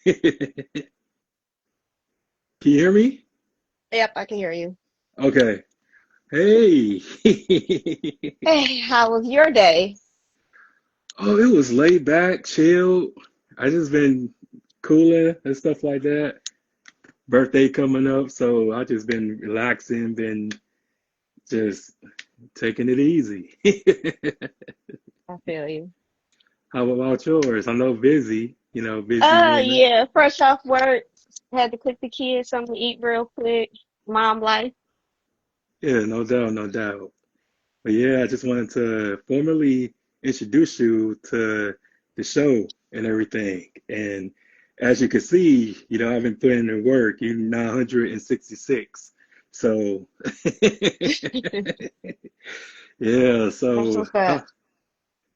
Can you hear me? Yep, I can hear you. Okay. Hey. Hey, how was your day? Oh, it was laid back, chilled. I just been cooling and stuff like that. Birthday coming up, so I just been relaxing, been just taking it easy. I feel you. How about yours? I know busy, busy woman. Yeah, fresh off work. Had to cook the kids something to eat real quick. Mom life. Yeah, no doubt, no doubt. But yeah, I just wanted to formally introduce you to the show and everything. And as you can see, I've been putting in work. You 966. So yeah, That's so what's up.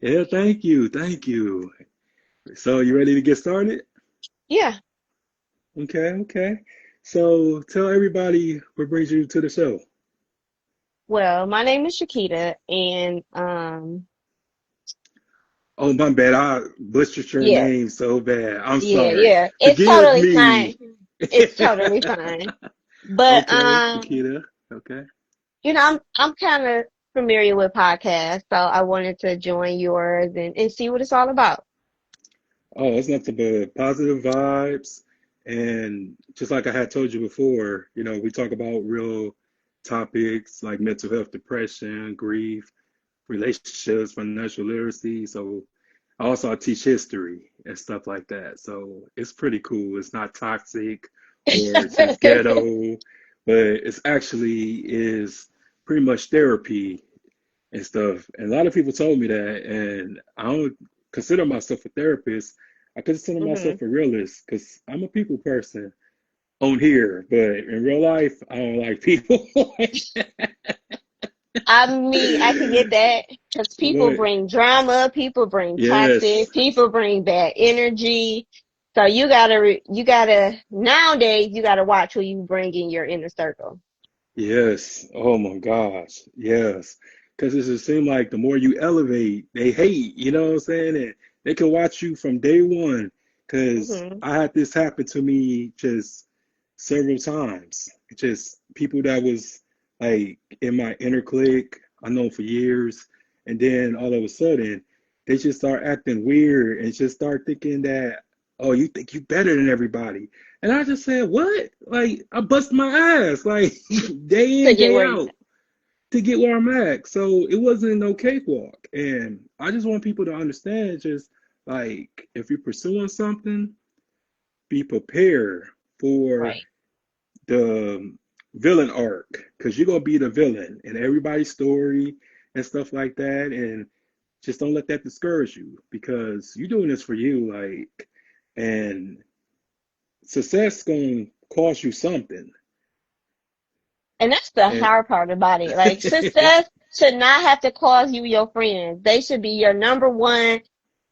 yeah, thank you, thank you. So you ready to get started? Yeah. Okay, okay. So tell everybody what brings you to the show. Well, my name is Shaquita, and Oh, my bad. I butchered your yeah, name so bad. I'm sorry. yeah. It's Forgive totally fine. me. It's totally fine. But Okay, Shakita. Okay. I'm kind of familiar with podcasts, so I wanted to join yours and see what it's all about. Oh, it's nothing but positive vibes. And just like I had told you before, we talk about real topics like mental health, depression, grief, relationships, financial literacy. So I teach history and stuff like that. So it's pretty cool. It's not toxic or just ghetto, but it's actually is pretty much therapy and stuff. And a lot of people told me that, and I don't consider myself a therapist. I consider hmm myself a realist because I'm a people person on here, but in real life, I don't like people. I mean, I can get that because people But bring drama, people bring yes, toxic, people bring bad energy. So you gotta, nowadays, you gotta watch who you bring in your inner circle. yes. Oh my gosh, yes. Because it just seems like the more you elevate, they hate. You know what I'm saying? And they can watch you from day one. Because hmm I had this happen to me just several times. Just people that was like in my inner clique, I know for years, and then all of a sudden they just start acting weird and just start thinking that, oh, you think you better than everybody. And I just said, what? Like I bust my ass like day To in, get day where you, out to get where I'm at. So it wasn't no cakewalk. And I just want people to understand just like if you're pursuing something, be prepared for right. the villain arc because you're gonna be the villain in everybody's story and stuff like that. And just don't let that discourage you because you're doing this for you, like, and success gonna cost you something. And that's the And hard part about it. Like success should not have to cause you your friends. They should be your number one,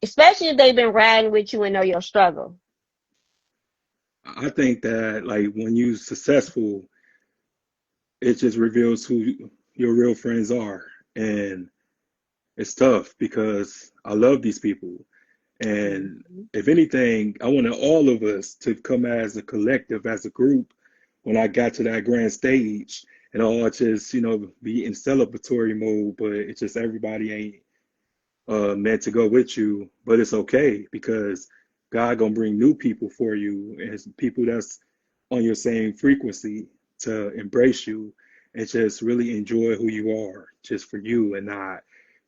especially if they've been riding with you and know your struggle. I think that like when you're successful, it just reveals who your real friends are. And it's tough because I love these people. And Mhm. if anything, I wanted all of us to come as a collective, as a group, when I got to that grand stage and all just, be in celebratory mode, but it's just everybody ain't meant to go with you, but it's okay because God gonna bring new people for you and people that's on your same frequency to embrace you and just really enjoy who you are just for you and not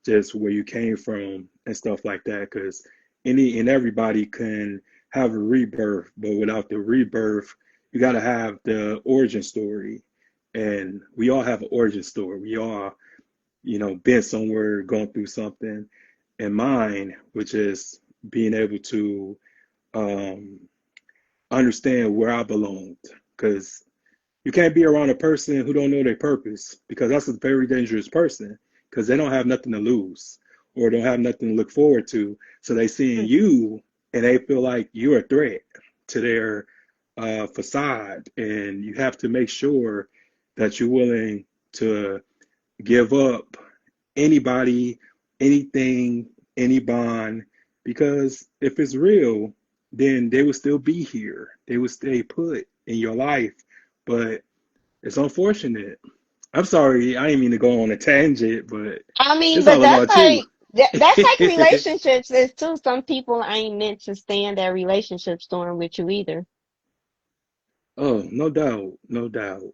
just where you came from and stuff like that. Because any and everybody can have a rebirth, but without the rebirth, you got to have the origin story. And we all have an origin story. We all, been somewhere, going through something. And mine, which is being able to um, understand where I belonged, because you can't be around a person who don't know their purpose, because that's a very dangerous person, because they don't have nothing to lose or don't have nothing to look forward to. So they see in you and they feel like you're a threat to their facade, and you have to make sure that you're willing to give up anybody, anything, any bond, because if it's real, then they would still be here. They would stay put in your life. But it's unfortunate. I'm sorry, I didn't mean to go on a tangent, but I mean, it's but all about you. that's like relationships is too. Some people ain't meant to stay in that relationship storm with you either. Oh, no doubt, no doubt.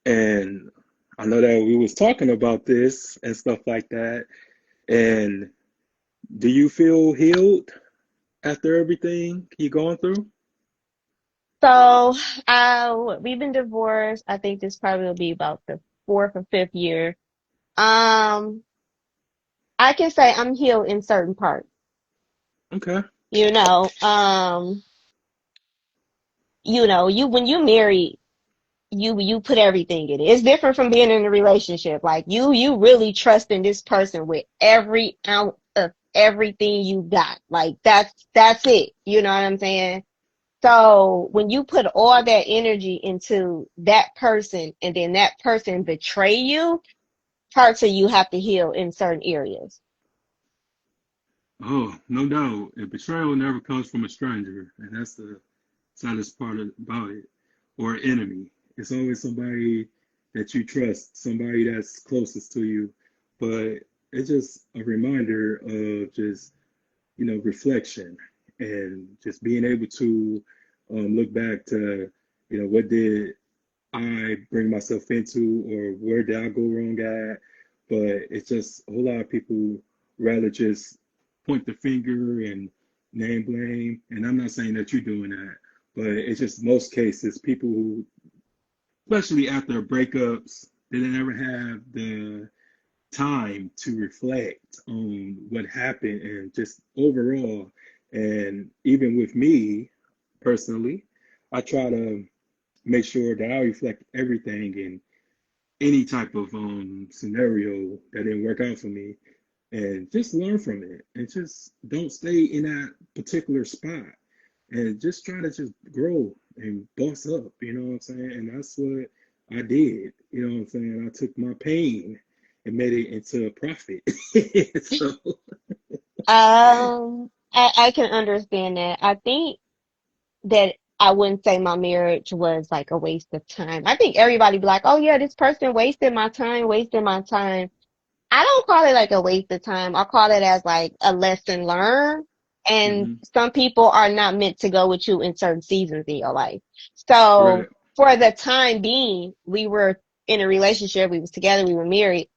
And I know that we was talking about this and stuff like that. And do you feel healed after everything you going through? So, we've been divorced. I think this probably will be about the fourth or fifth year. Um, I can say I'm healed in certain parts. Okay. You know, you when you marry, you put everything in it. It's different from being in a relationship. Like you really trust in this person with every ounce of everything you got. Like that's it. You know what I'm saying? So when you put all that energy into that person and then that person betray you, parts of you have to heal in certain areas. Oh, no doubt. And betrayal never comes from a stranger, and that's the saddest about it, or an enemy. It's always somebody that you trust, somebody that's closest to you. But it's just a reminder of just, reflection and just being able to look back to, what did I bring myself into or where did I go wrong at? But it's just a whole lot of people rather just point the finger and name blame. And I'm not saying that you're doing that, but it's just most cases people who, especially after breakups, they never have the time to reflect on what happened and just overall. And even with me personally, I try to make sure that I reflect everything in any type of scenario that didn't work out for me and just learn from it and just don't stay in that particular spot and just try to just grow and boss up, you know what I'm saying? And that's what I did, you know what I'm saying? I took my pain and made it into a profit. So, I can understand that. I think that I wouldn't say my marriage was like a waste of time. I think everybody be like, oh yeah, this person wasted my time, wasted my time. I don't call it like a waste of time. I call it as like a lesson learned. And hmm, some people are not meant to go with you in certain seasons in your life. So correct. for the time being, we were in a relationship, we was together, we were married,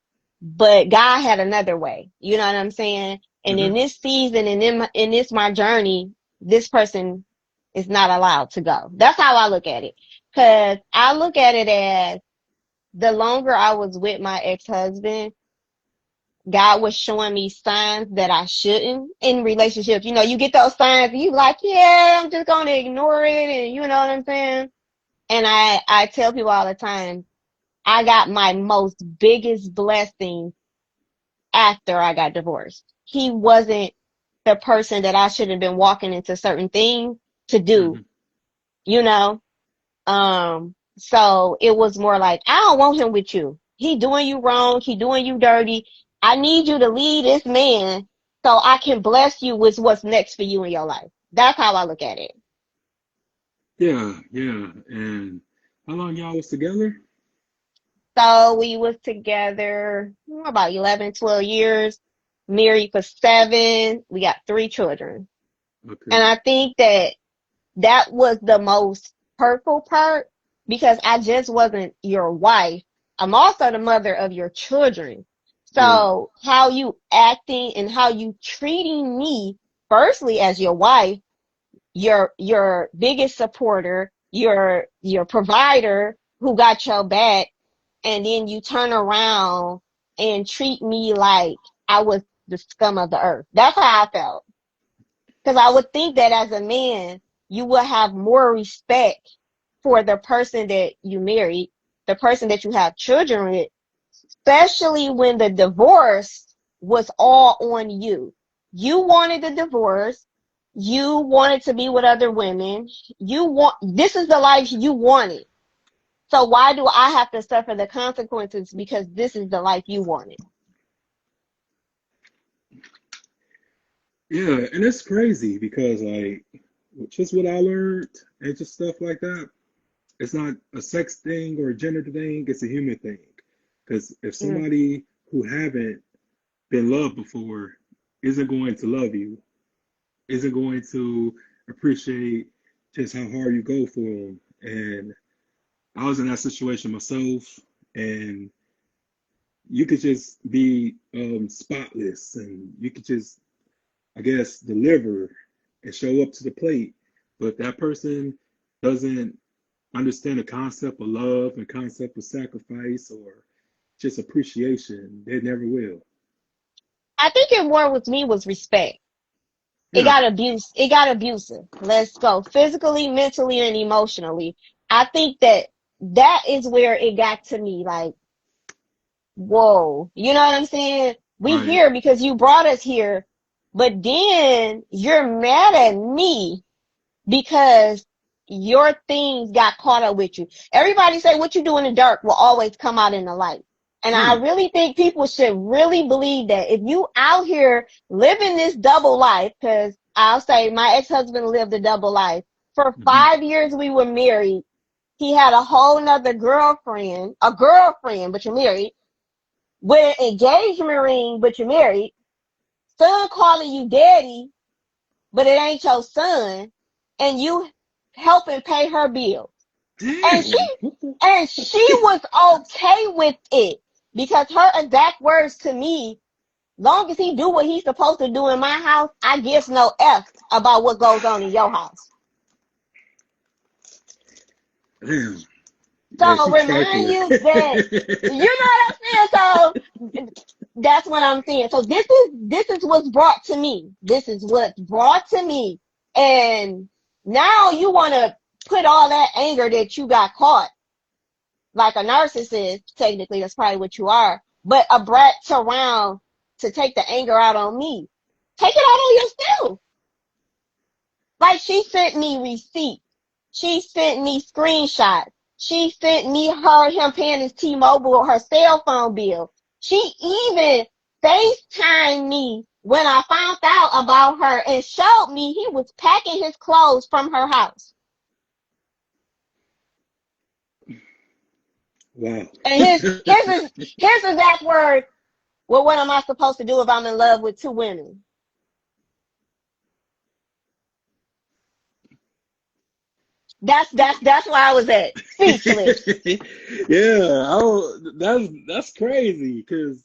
but God had another way. You know what I'm saying? And in Uh-huh. this season and in this my journey, this person is not allowed to go. That's how I look at it. Cause I look at it as the longer I was with my ex-husband, God was showing me signs that I shouldn't in relationships. You know, you get those signs and you like, yeah, I'm just gonna ignore it, and you know what I'm saying? And I tell people all the time, I got my most biggest blessing after I got divorced. He wasn't the person that I should have been walking into certain things to do, Hmm. you know? So it was more like, I don't want him with you. He doing you wrong. He doing you dirty. I need you to lead this man so I can bless you with what's next for you in your life. That's how I look at it. Yeah, yeah. And how long y'all was together? So we was together about 11, 12 years, married for 7. We got 3 children. And Okay. I think that that was the most hurtful part because I just wasn't your wife. I'm also the mother of your children. Yeah. So how you acting and how you treating me, firstly as your wife, your biggest supporter, your provider who got your back, and then you turn around and treat me like I was the scum of the earth. That's how I felt. Because I would think that as a man, you would have more respect for the person that you married, the person that you have children with, especially when the divorce was all on you. You wanted the divorce. You wanted to be with other women. This is the life you wanted. So why do I have to suffer the consequences because this is the life you wanted? Yeah, and it's crazy because like just what I learned and just stuff like that. It's not a sex thing or a gender thing, it's a human thing. Because if Mm. somebody who haven't been loved before isn't going to love you, isn't going to appreciate just how hard you go for them. And I was in that situation myself, and you could just be spotless and you could just, I guess, deliver and show up to the plate. But if that person doesn't understand the concept of love and concept of sacrifice or just appreciation, they never will. I think it more with me was respect. Yeah, It got abusive. Let's go physically, mentally, and emotionally. I think that that is where it got to me. Like, whoa, you know what I'm saying? We right. here because you brought us here, but then you're mad at me because your things got caught up with you. Everybody say what you do in the dark will always come out in the light. And I Yeah. really think people should really believe that if you out here living this double life, because I'll say my ex-husband lived a double life. For Hmm. 5 years we were married. He had a whole nother girlfriend, but you're married, with an engagement ring, but you're married. Son calling you daddy, but it ain't your son, and you helping pay her bills. And she Damn. What the? and she was okay with it because her exact words to me, long as he do what he's supposed to do in my house, I gives no F about what goes on in your house. Damn. Yeah, So she remind trifling. you that you know what I'm saying. So that's what I'm saying. So this is what's brought to me. This is what's brought to me, and now you want to put all that anger that you got caught like a narcissist. Technically, that's probably what you are, but a brat around to take the anger out on me. Take it out on yourself. Like she sent me receipts. She sent me screenshots. She sent me him paying his T-Mobile, her cell phone bill. She even FaceTimed me when I found out about her and showed me he was packing his clothes from her house. Wow. And his exact word, well, what am I supposed to do if I'm in love with two women? That's where I was at. Speechless. Yeah, that's crazy. Cause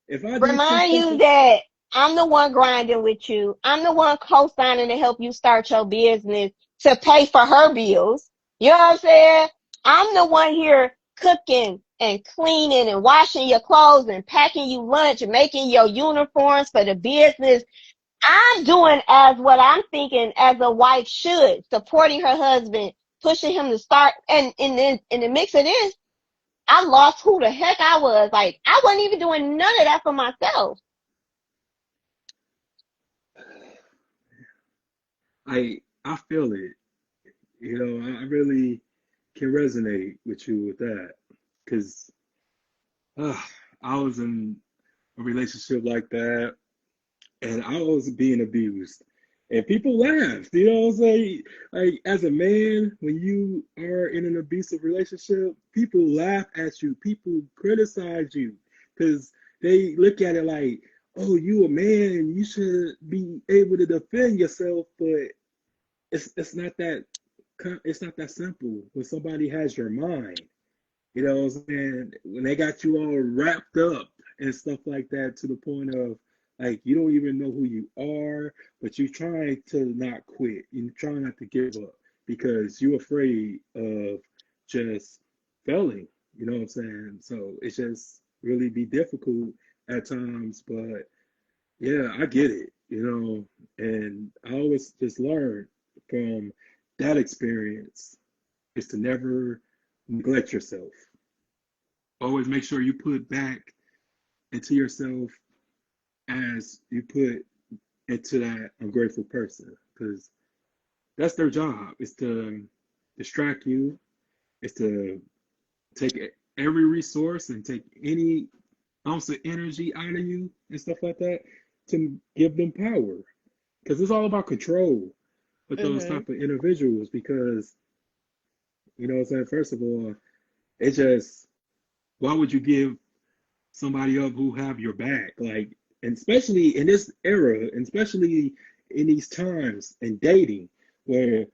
if I did some Remind stuff, you that I'm the one grinding with you. I'm the one co-signing to help you start your business to pay for her bills. You know what I'm saying? I'm the one here cooking and cleaning and washing your clothes and packing you lunch and making your uniforms for the business. I'm doing as what I'm thinking as a wife should, supporting her husband, pushing him to start. And in the mix of this, I lost who the heck I was. Like I wasn't even doing none of that for myself. I feel it. You know, I really can resonate with you with that. Cause uh, I was in a relationship like that, and I was being abused. And people laughed, you know what I'm saying? Like as a man, when you are in an abusive relationship, people laugh at you, people criticize you because they look at it like, oh, you a man, you should be able to defend yourself, but it's not that it's not that simple when somebody has your mind. You know what I'm saying? When they got you all wrapped up and stuff like that to the point of like you don't even know who you are, but you're trying to not quit. You're trying not to give up because you're afraid of just failing. You know what I'm saying? So it's just really be difficult at times, but yeah, I get it, you know, and I always just learn from that experience is to never neglect yourself. Always make sure you put back into yourself as you put into that ungrateful person because that's their job is to distract you, is to take every resource and take any ounce of energy out of you and stuff like that to give them power because it's all about control. with those Mhm. type of individuals because you know what I'm saying. First of all, it just why would you give somebody up who have your back? Like, and especially in this era, and especially in these times in dating, where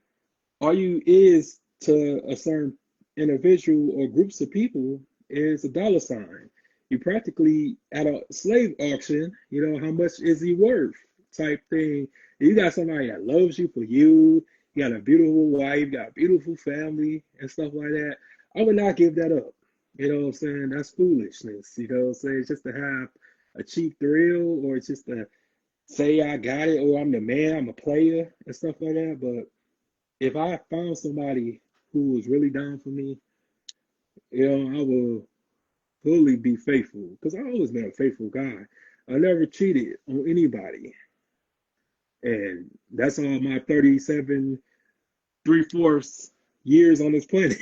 all you is to a certain individual or groups of people is a dollar sign. You practically at a slave auction, you know, how much is he worth type thing. You got somebody that loves you for you got a beautiful wife, got a beautiful family and stuff like that. I would not give that up. You know what I'm saying? That's foolishness. You know what I'm saying? Just to have a cheap thrill or just to say I got it or I'm the man, I'm a player and stuff like that. But if I found somebody who was really down for me, you know, I will fully be faithful because I've always been a faithful guy. I never cheated on anybody, and that's all my 37 3/4 years on this planet.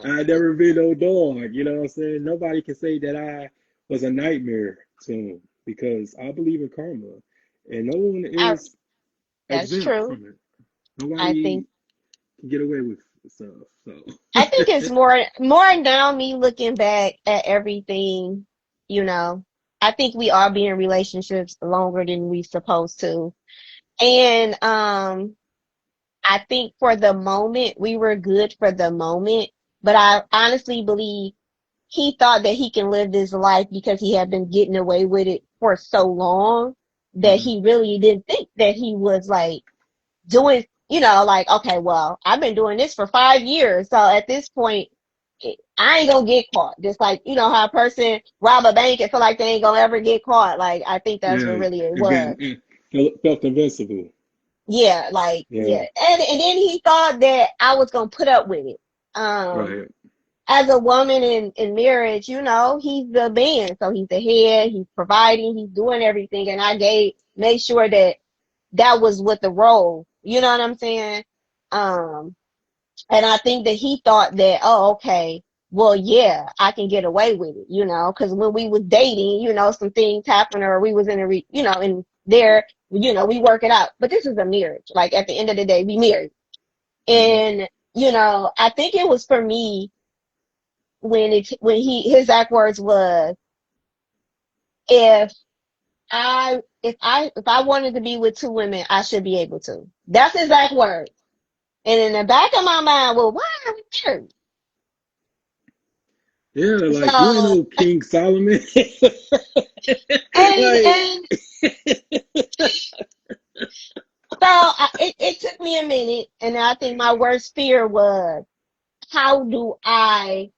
I never been no dog. You know what I'm saying? Nobody can say that I was a nightmare to him because I believe in karma, and no one I is That's exempt true. from it. I think Nobody can get away with stuff. So. I think it's more now me looking back at everything, you know. I think we all be in relationships longer than we supposed to. And I think for the moment we were good for the moment, but I honestly believe he thought that he can live this life because he had been getting away with it for so long that Mhm. he really didn't think that he was like doing, like, okay, well, I've been doing this for 5 years. So at this point, I ain't gonna get caught. Just like, how a person rob a bank and feel like they ain't gonna ever get caught. Like, I think that's what Yeah, really it was. again, felt invincible. Yeah, like, Yeah, yeah. And then he thought that I was gonna put up with it. Um, right. as a woman in marriage, he's the man. So he's the head, he's providing, he's doing everything. And made sure that that was what the role, you know what I'm saying? Um, and I think that he thought that, oh, okay, well, yeah, I can get away with it, cause when we was dating, some things happened or we was in in there, we work it out. But this is a marriage. Like at the end of the day, we married. Hmm. And, I think it was for me his exact words was, if if I wanted to be with two women, I should be able to. That's his exact words. And in the back of my mind, well, why are we married? Yeah, like you ain't So, no King Solomon. and Like, and it took me a minute, and I think my worst fear was, how do I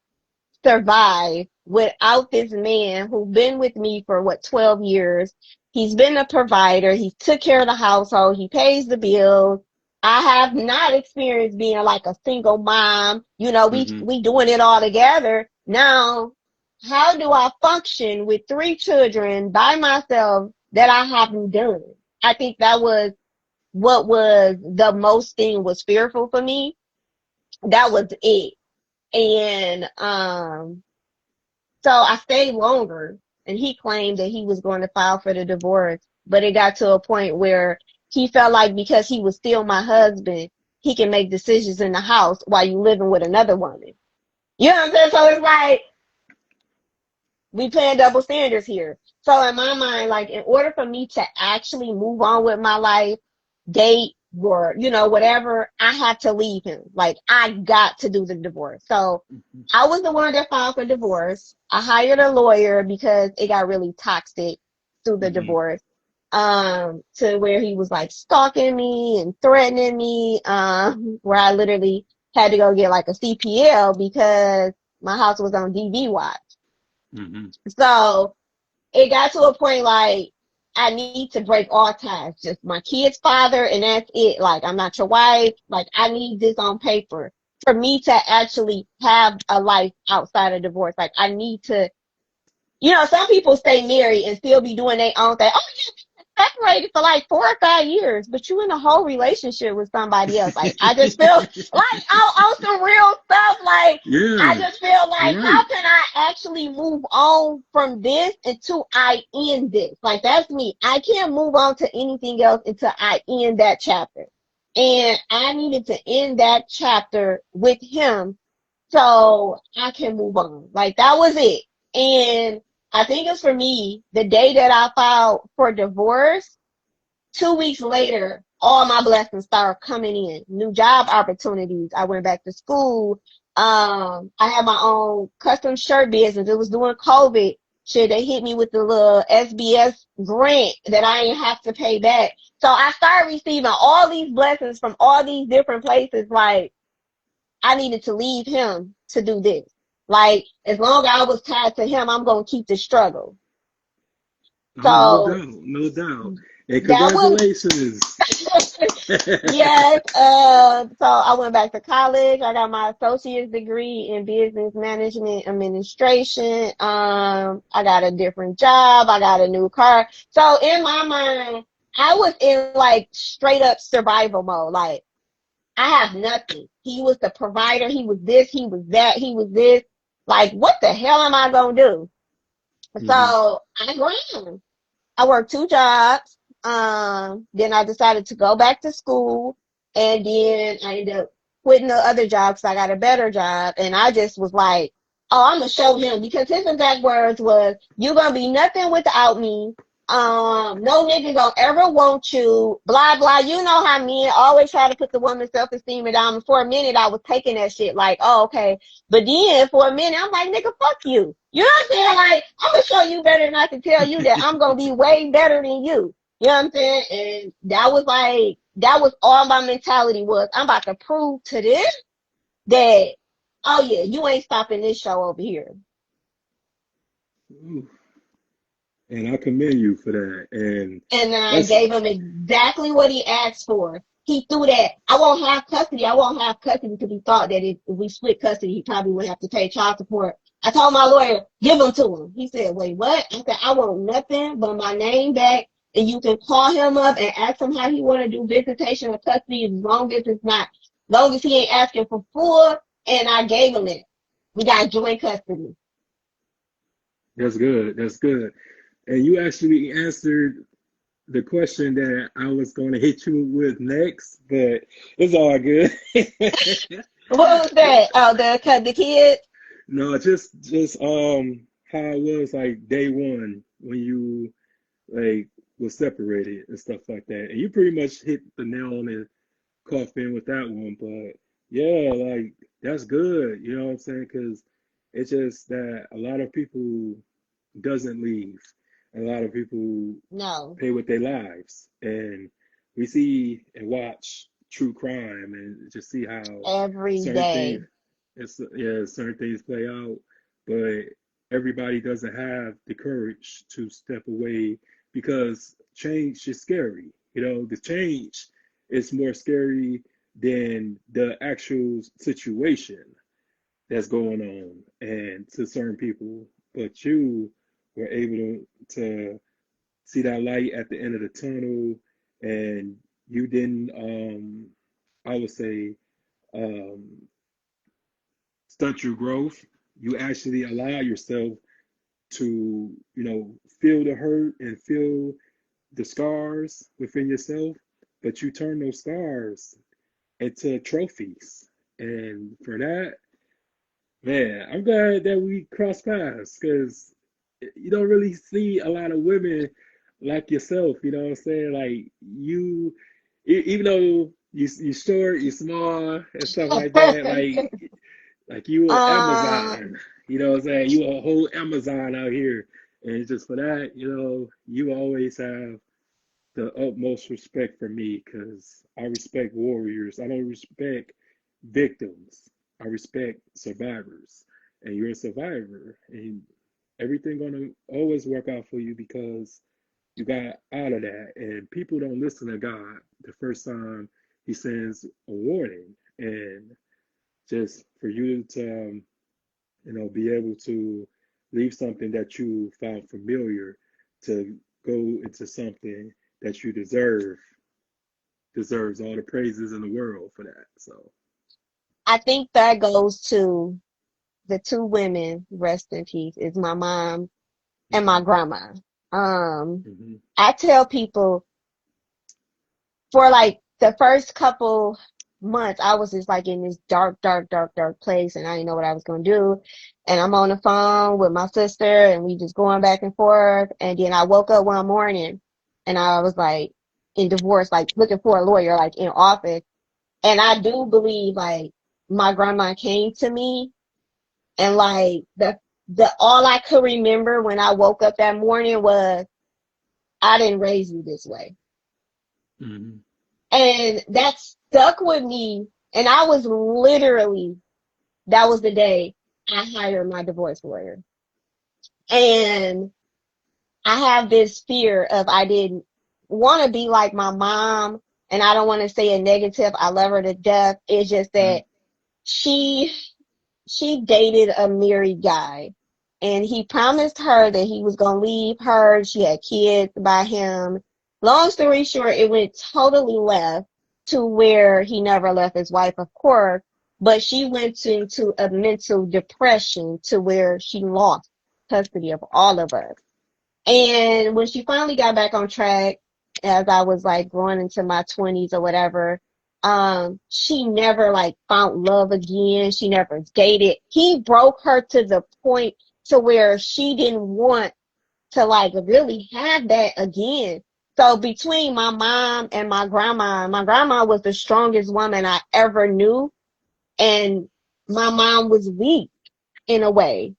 survive without this man who been with me for 12 years? He's been a provider. He took care of the household. He pays the bills. I have not experienced being like a single mom. hmm, We doing it all together. Now, how do I function with three children by myself that I haven't done? I think that was what was the most thing was fearful for me. That was it. And so I stayed longer, and he claimed that he was going to file for the divorce, but it got to a point where he felt like because he was still my husband, he can make decisions in the house while you living with another woman. You know what I'm saying? So it's like we playing double standards here. So in my mind, like in order for me to actually move on with my life, date or, whatever, I had to leave him. Like I got to do the divorce. So I was the one that filed for divorce. I hired a lawyer because it got really toxic through the hmm, divorce. To where he was like stalking me and threatening me, where I literally had to go get like a CPL because my house was on DV watch. hmm, So it got to a point like I need to break all ties. Just my kid's father, and that's it. Like I'm not your wife. Like I need this on paper for me to actually have a life outside of divorce. Like I need to, some people stay married and still be doing their own thing. Oh, yeah, separated for like 4 or 5 years, but you in a whole relationship with somebody else. Like I just feel like on some real stuff. Like I yeah, just feel like, you're how right. can I actually move on from this until I end this? Like that's me. I can't move on to anything else until I end that chapter. And I needed to end that chapter with him so I can move on. Like that was it. And I think it's for me, the day that I filed for divorce, 2 weeks later, all my blessings started coming in. New job opportunities. I went back to school. I had my own custom shirt business. It was during COVID. Shit, they hit me with the little SBS grant that I didn't have to pay back. So I started receiving all these blessings from all these different places. Like I needed to leave him to do this. Like as long as I was tied to him, I'm gonna keep the struggle. Oh, no So doubt, no doubt. And that was congratulations. yes. So I went back to college. I got my associate's degree in business management administration. I got a different job. I got a new car. So in my mind, I was in like straight up survival mode. Like I have nothing. He was the provider. He was this. He was that. He was this. Like what the hell am I gonna do? Hmm. So I ran. I worked two jobs. Then I decided to go back to school, and then I ended up quitting the other job because I got a better job. And I just was like, "Oh, I'm gonna show him," because his exact words was, "You're gonna be nothing without me. No nigga gonna ever want you." Blah blah. You know how men always try to put the woman's self esteem down. And for a minute, I was taking that shit like, "Oh, okay." But then for a minute, I'm like, "Nigga, fuck you." You know what I'm saying? Like, I'm gonna show you better than I can tell you that I'm gonna be way better than you. You know what I'm saying? And that was like, that was all my mentality was. I'm about to prove to this that, oh yeah, you ain't stopping this show over here. Ooh, and I commend you for that. And And I that's gave him exactly what he asked for. He threw that, I won't have custody. I won't have custody because he thought that if we split custody, he probably would have to pay child support. I told my lawyer, give him to him. He said, wait, what? I said, I want nothing but my name back. And you can call him up and ask him how he want to do visitation or custody as long as it's not, as long as he ain't asking for full. And I gave him it. We got joint custody. that's good. That's good. And you actually answered the question that I was going to hit you with next, but it's all good. What was that? Oh, the kid? No, just how it was like day one when you like was separated and stuff like that. And you pretty much hit the nail on the coffin with that one. But yeah, like that's good. You know what I'm saying? Because it's just that a lot of people doesn't leave. A lot of people No, pay with their lives, and we see and watch true crime and just see how every certain things, day. yeah, certain things play out. But everybody doesn't have the courage to step away because change is scary. You know, the change is more scary than the actual situation that's going on and to certain people. But you were able to see that light at the end of the tunnel, and you didn't, I would say, um, stunt your growth. You actually allow yourself to, feel the hurt and feel the scars within yourself, but you turn those scars into trophies. And for that, man, I'm glad that we crossed paths because you don't really see a lot of women like yourself. You know what I'm saying? Like you, even though you short, you small and stuff like that. Like you an um, Amazon. You know what I'm saying? You a whole Amazon out here, and just for that, you always have the utmost respect for me because I respect warriors. I don't respect victims. I respect survivors. And you're a survivor. And everything gonna always work out for you because you got out of that. And people don't listen to God the first time he sends a warning. And just for you to be able to leave something that you found familiar to go into something that you deserves all the praises in the world for that. So, I think that goes to the two women, rest in peace, is my mom and my hmm grandma. Um, hmm I tell people for like the first couple months, I was just like in this dark, dark, dark, dark place, and I didn't know what I was gonna do. And I'm on the phone with my sister, and we just going back and forth. And then I woke up one morning, and I was like in divorce, like looking for a lawyer, like in office. And I do believe like my grandma came to me, and like the all I could remember when I woke up that morning was, I didn't raise you this way. Mm-hmm. And that stuck with me. And I was literally, that was the day I hired my divorce lawyer. And I have this fear of, I didn't want to be like my mom. And I don't want to say a negative. I love her to death. It's just that she she dated a married guy, and he promised her that he was going to leave her. She had kids by him. Long story short, it went totally left to where he never left his wife, of course, but she went into a mental depression to where she lost custody of all of us. And when she finally got back on track, as I was like growing into my 20s or whatever, she never like found love again. She never dated. He broke her to the point to where she didn't want to like really have that again. So between my mom and my grandma was the strongest woman I ever knew. And my mom was weak in a way.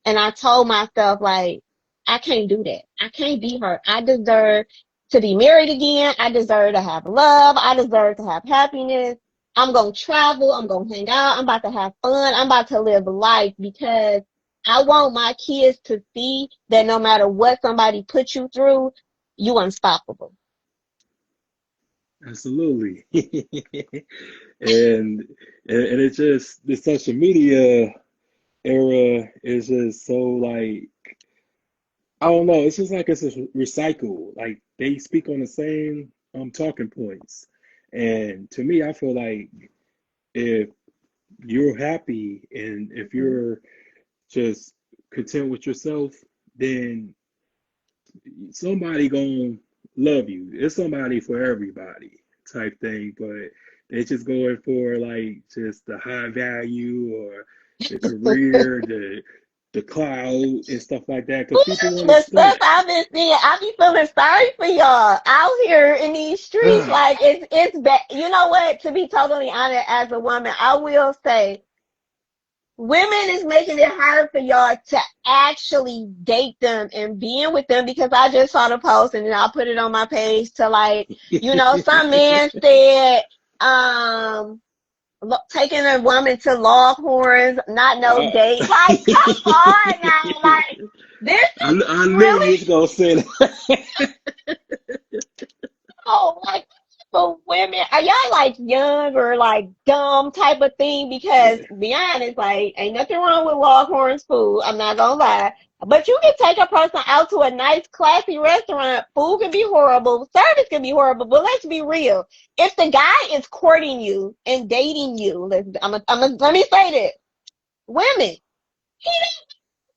And I told myself, like, I can't do that. I can't be her. I deserve to be married again. I deserve to have love. I deserve to have happiness. I'm going to travel. I'm going to hang out. I'm about to have fun. I'm about to live life because I want my kids to see that no matter what somebody puts you through, you unstoppable. Absolutely. and and it's just the social media era is just so like, I don't know, it's just like it's a recycle. Like they speak on the same talking points. And to me, I feel like if you're happy and if Mhm. you're just content with yourself, then somebody gonna love you. It's somebody for everybody type thing, but they just going for like just the high value or the career, the cloud and stuff like that. Because people want to The stuff stunt. I've been seeing, I be feeling sorry for y'all out here in these streets. Like it's bad. You know what? To be totally honest, as a woman, I will say, women is making it hard for y'all to actually date them and being with them because I just saw the post and then I'll put it on my page to like, some man said, um, taking a woman to Longhorns, not no I, date. Like, come on now, like this is I knew you really was gonna say that. oh, like for women, are y'all like young or like dumb type of thing? Because be honest, like ain't nothing wrong with Longhorn's food. I'm not gonna lie. But you can take a person out to a nice, classy restaurant. Food can be horrible, service can be horrible. But let's be real. If the guy is courting you and dating you, let me say this: women, he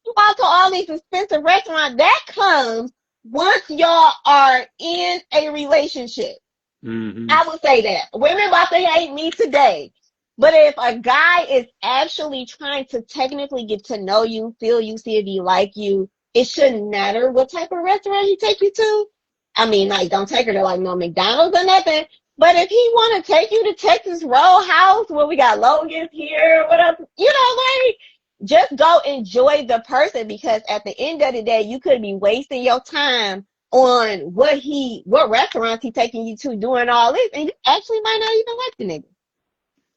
you out to all these expensive restaurants. That comes once y'all are in a relationship. Hmm. I would say that. Women about to hate me today. But if a guy is actually trying to technically get to know you, feel you, see if he like you, it shouldn't matter what type of restaurant he take you to. I mean, like, don't take her to like no McDonald's or nothing. But if he want to take you to Texas Roadhouse, where we got Logan's here, what else? Like, just go enjoy the person because at the end of the day, you could be wasting your time on what restaurants he taking you to doing all this, and you actually might not even like the nigga.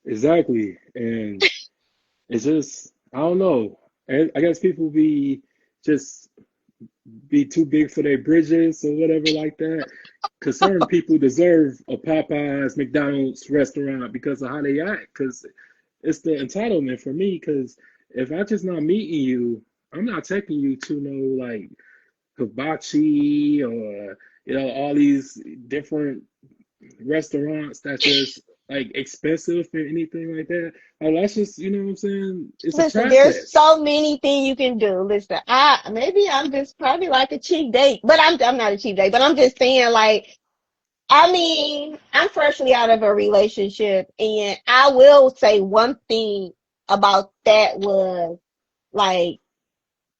Exactly. And it's just, I don't know. I guess people just be too big for their bridges or whatever like that. Because certain people deserve a Popeyes, McDonald's restaurant because of how they act. Because it's the entitlement for me. Because if I just not meeting you, I'm not taking you to no like hibachi or all these different restaurants that's just like expensive and anything like that. Like that's just what I'm saying. It's a Listen, there's process. so many things you can do. Listen, maybe I'm just probably like a cheap date, but I'm not a cheap date, but I'm just saying like I mean, I'm freshly out of a relationship, and I will say one thing about that was like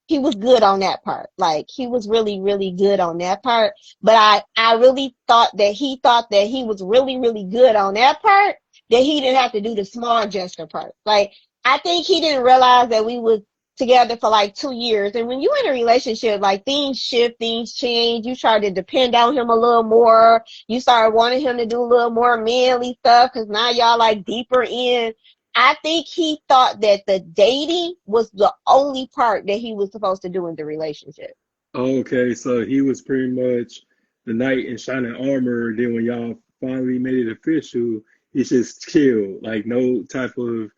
he was good on that part. Like he was really, really good on that part. But I really thought that he was really, really good on that part, that he didn't have to do the small gesture part. Like I think he didn't realize that we was together for like 2 years. And when you in a relationship, like things shift, things change. You try to depend on him a little more. You start wanting him to do a little more manly stuff because now y'all like deeper in. I think he thought that the dating was the only part that he was supposed to do in the relationship. Okay, so he was pretty much the knight in shining armor. Then when y'all finally made it official, he just chilled, like no type of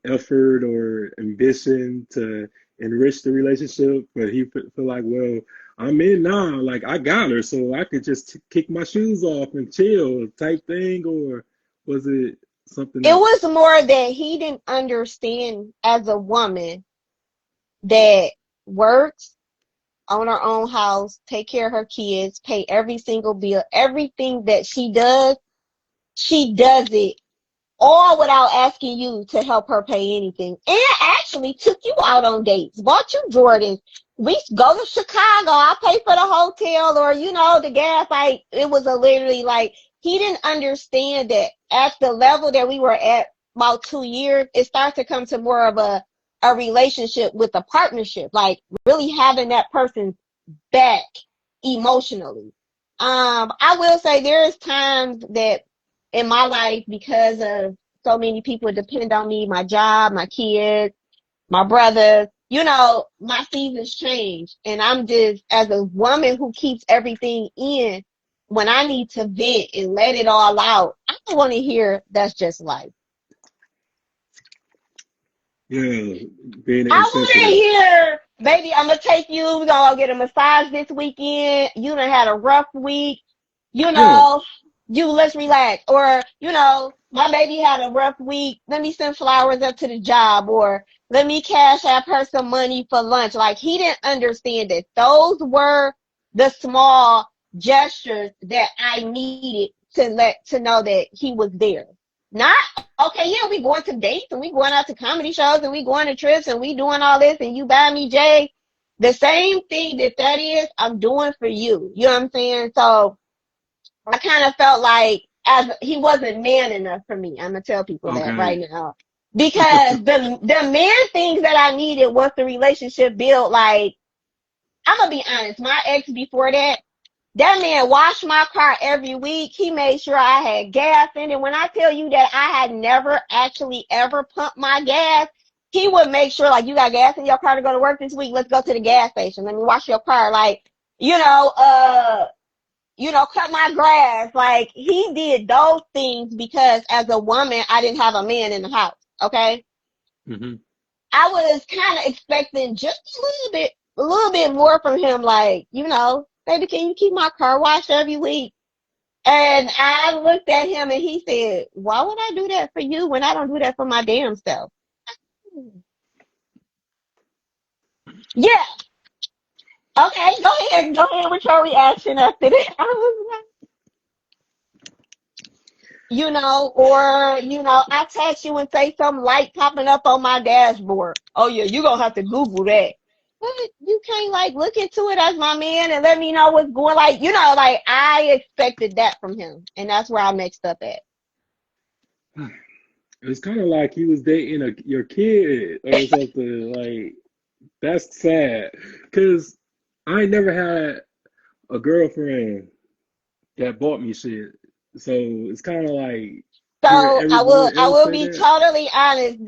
effort or ambition to enrich the relationship. But he feel like, well, I'm in now, like I got her, so I could just kick my shoes off and chill, type thing. Or was it something It else? was more that he didn't understand as a woman that works, own her own house, take care of her kids, pay every single bill, everything that she does it all without asking you to help her pay anything. And actually took you out on dates, bought you Jordans. We go to Chicago, I pay for the hotel or, the gas. Like, it was a literally like, he didn't understand that at the level that we were at about 2 years, it starts to come to more of a relationship with a partnership, like really having that person's back emotionally. I will say there's times that in my life, because of so many people depend on me, my job, my kids, my brothers, my seasons change. And I'm just, as a woman who keeps everything in, when I need to vent and let it all out, I don't want to hear that's just life. Yeah, being I want to insensitive. hear, baby, I'm going to take you. We're going to get a massage this weekend. You done had a rough week. You Yeah. know, let's relax. Or, my baby had a rough week. Let me send flowers up to the job. Or let me cash app her some money for lunch. Like, he didn't understand that those were the small gestures that I needed to know that he was there. Not, okay, yeah, we going to dates and we going out to comedy shows and we going to trips and we doing all this and you buy me Jay. The same thing that is, I'm doing for you. You know what I'm saying? So I kind of felt like as he wasn't man enough for me. I'm gonna tell people that right Okay. now. Because the man things that I needed was the relationship built. Like, I'm gonna be honest, my ex before that man washed my car every week. He made sure I had gas in it. When I tell you that I had never actually ever pumped my gas, he would make sure, like, you got gas in your car to go to work this week. Let's go to the gas station. Let me wash your car. Like, you know, uh, cut my grass. Like, he did those things because as a woman, I didn't have a man in the house. Okay. Hmm. I was kind of expecting just a little bit more from him. Like, baby, can you keep my car washed every week? And I looked at him and he said, why would I do that for you when I don't do that for my damn self? Yeah. Okay, go ahead. Go ahead with your reaction after that. I was like, I text you and say some light popping up on my dashboard. Oh yeah, you gonna have to Google that. But you can't like look into it as my man and let me know what's going like, like I expected that from him. And that's where I mixed up at. It's kind of like he was dating your kid or something. Like that's sad. Cause I ain't never had a girlfriend that bought me shit. So it's kind of like hearing So I will everyone I else will say be that. totally honest.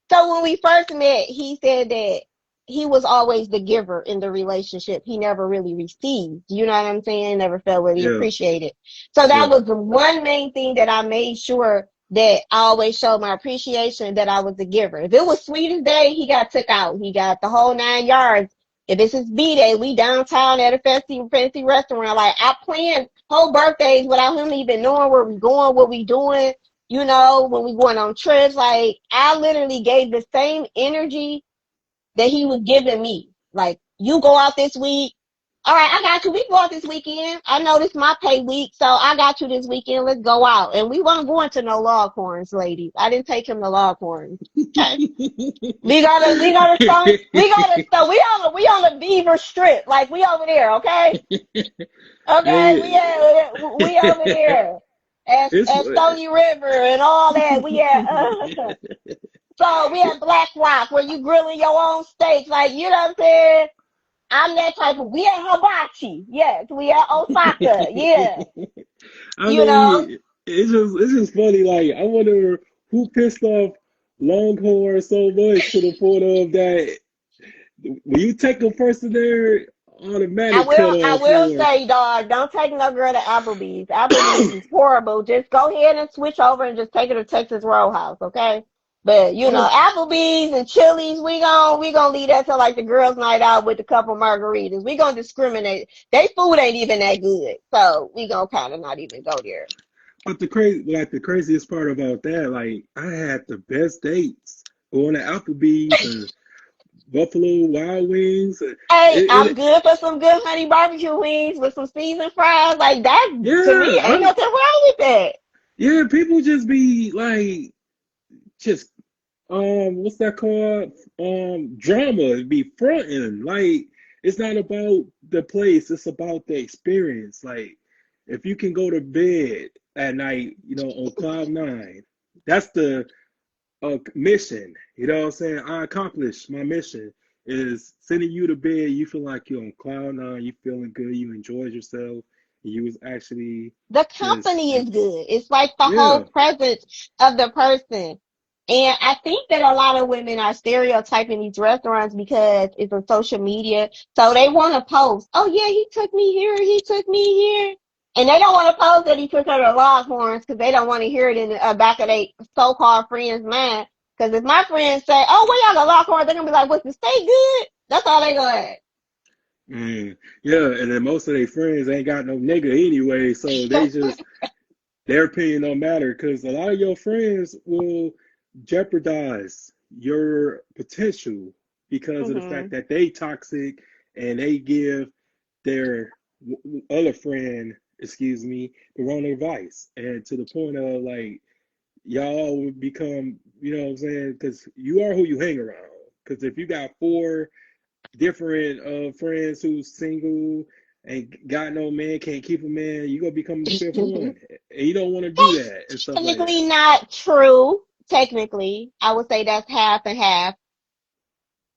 So when we first met, he said that he was always the giver in the relationship. He never really received. You know what I'm saying? Never felt really Yeah, appreciated. So that yeah. was the one main thing that I made sure that I always showed my appreciation that I was the giver. If it was Sweetest Day, he got took out. He got the whole 9 yards. If it's his B day, we downtown at a fancy restaurant. Like I planned whole birthdays without him even knowing where we going, what we doing, when we going on trips. Like I literally gave the same energy that he was giving me. Like, you go out this week. All right, I got you. We go out this weekend. I know this my pay week, so I got you this weekend. Let's go out. And we weren't going to no Longhorns, ladies. I didn't take him to Longhorns. Okay. We on the Beaver Strip. Like we over there, okay? Okay, Hey, we over there. it's At Stony River and all that. We at so we at Black Rock where you grilling your own steaks. Like, you know what I'm saying? I'm that type of, we at Hibachi. Yes, we at Osaka. Yeah. I You know, mean, it's just funny. Like, I wonder who pissed off Longhorn so much to the point of that when you take a person there, automatic cut I off will or say, dog, don't take no girl to Applebee's. Applebee's is horrible. Just go ahead and switch over and just take her to Texas Roadhouse, okay? But you know, oh, Applebee's and Chili's, we gonna leave that to like the girls' night out with a couple margaritas. We gonna discriminate. They food ain't even that good, so we gonna kind of not even go there. but the craziest part about that, like I had the best dates going to Applebee's and Buffalo Wild Wings. Hey, I'm It good for some good honey barbecue wings with some seasoned fries. Like that, to me, yeah, ain't nothing wrong with that. yeah, people just be like just what's that called? Drama be fronting. Like it's not about the place, it's about the experience. Like if you can go to bed at night, on cloud 9, that's the mission. You know what I'm saying? I accomplished my mission is sending you to bed. You feel like you're on cloud 9, you feeling good, you enjoyed yourself, and you was actually The just company is good. It's like the whole yeah. presence of the person. And I think that a lot of women are stereotyping these restaurants because it's on social media. So they want to post, oh yeah, he took me here, he took me here. And they don't want to post that he took her to Longhorns because they don't want to hear it in the back of their so-called friends' mind. Because if my friends say, oh, where y'all go Longhorns, they're going to be like, what's the steak good? That's all they going to Yeah, and then most of their friends ain't got no nigga anyway, so they ask. just their opinion don't matter because a lot of your friends will jeopardize your potential because of the fact hmm that they toxic and they give their other friend, excuse me, the wrong advice, and to the point of like y'all would become, you know what I'm saying? Because you are who you hang around. Because if you got four different friends who's single and got no man, can't keep a man, you gonna become the fifth one, and you don't want to do That's that and stuff like that. technically not true. Technically, I would say that's half and half.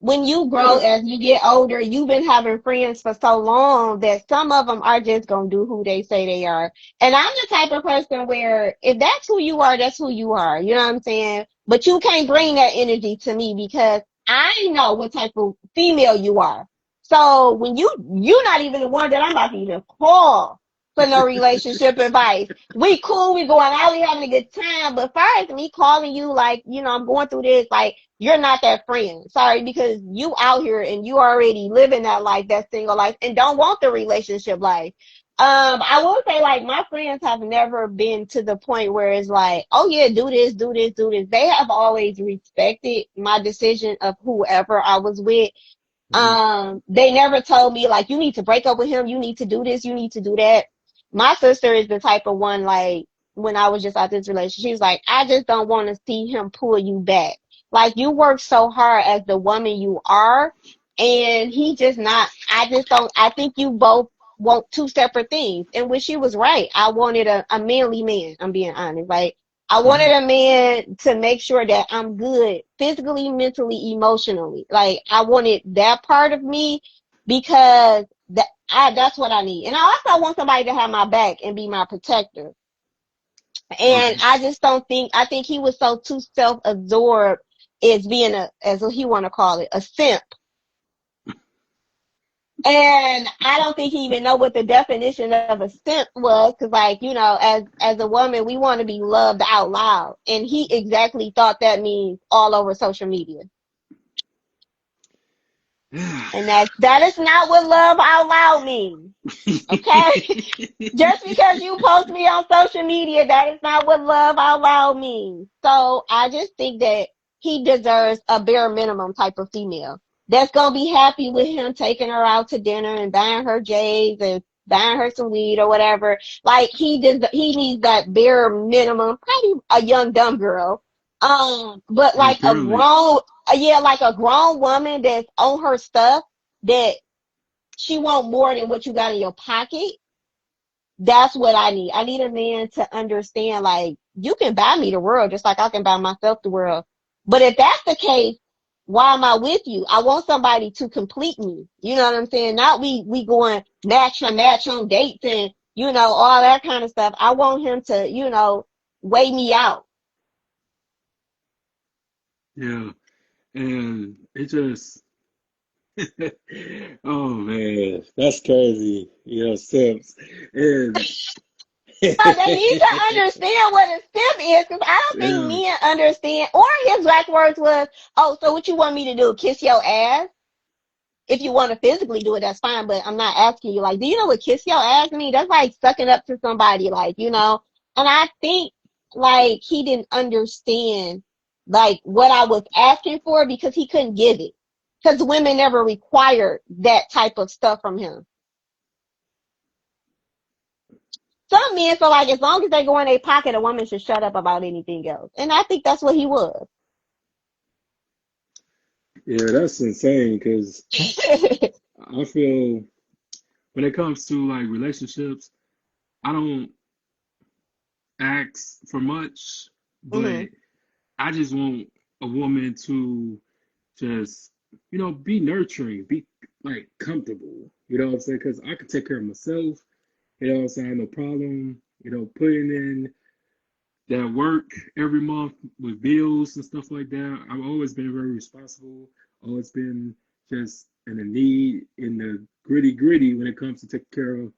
When you grow, Yeah. as you get older, you've been having friends for so long that some of them are just gonna do who they say they are. And I'm the type of person where if that's who you are, that's who you are. You know what I'm saying? But you can't bring that energy to me because I know what type of female you are. So when you're not even the one that I'm about to even call for no relationship advice. We cool, we going out, we having a good time. But first, me calling you like, I'm going through this, like you're not that friend. Sorry, because you out here and you already living that life, that single life, and don't want the relationship life. I will say like my friends have never been to the point where it's like, oh yeah, do this, do this, do this. They have always respected my decision of whoever I was with. Mhm. They never told me like you need to break up with him, you need to do this, you need to do that. My sister is the type of one like when I was just out this relationship, she's like, I just don't want to see him pull you back. Like you work so hard as the woman you are, and he just not. I just don't. I think you both want two separate things, and when she was right, I wanted a manly man. I'm being honest, like. I wanted Mhm. a man to make sure that I'm good physically, mentally, emotionally. Like I wanted that part of me because that's what I need. And I also want somebody to have my back and be my protector. And Mhm. I just don't think I think he was so too self-absorbed as being as what he want to call it, a simp. And I don't think he even know what the definition of a simp was, because like, as a woman, we want to be loved out loud. And he exactly thought that means all over social media. And that is not what love out loud means. Okay? Just because you post me on social media, that is not what love out loud means. So I just think that he deserves a bare minimum type of female. that's gonna be happy with him taking her out to dinner and buying her J's and buying her some weed or whatever. Like he needs that bare minimum, probably a young dumb girl. But like a Apparently, grown, yeah, like a grown woman that's on her stuff that she want more than what you got in your pocket. That's what I need. I need a man to understand, like, you can buy me the world just like I can buy myself the world. But if that's the case, why am I with you? I want somebody to complete me. You know what I'm saying? Not we going match on dates and, all that kind of stuff. I want him to, weigh me out. yeah, and it just, oh man, that's crazy. Sims, and But they need to understand what a simp is, because I don't think yeah, men understand. Or his last words was, "Oh, so what you want me to do? Kiss your ass?" If you want to physically do it, that's fine. But I'm not asking you, like, do you know what kiss your ass mean? That's like sucking up to somebody, like. And I think, like, he didn't understand, like, what I was asking for because he couldn't give it. Because women never required that type of stuff from him. Some men feel like as long as they go in their pocket, a woman should shut up about anything else. And I think that's what he was. yeah, that's insane. Because I feel when it comes to like relationships, I don't ask for much, Hmm. but I just want a woman to just, be nurturing, be like comfortable. You know what I'm saying? Because I can take care of myself. You know what I'm saying? No problem. Putting in that work every month with bills and stuff like that. I've always been very responsible. Always been just in the need, in the gritty when it comes to taking care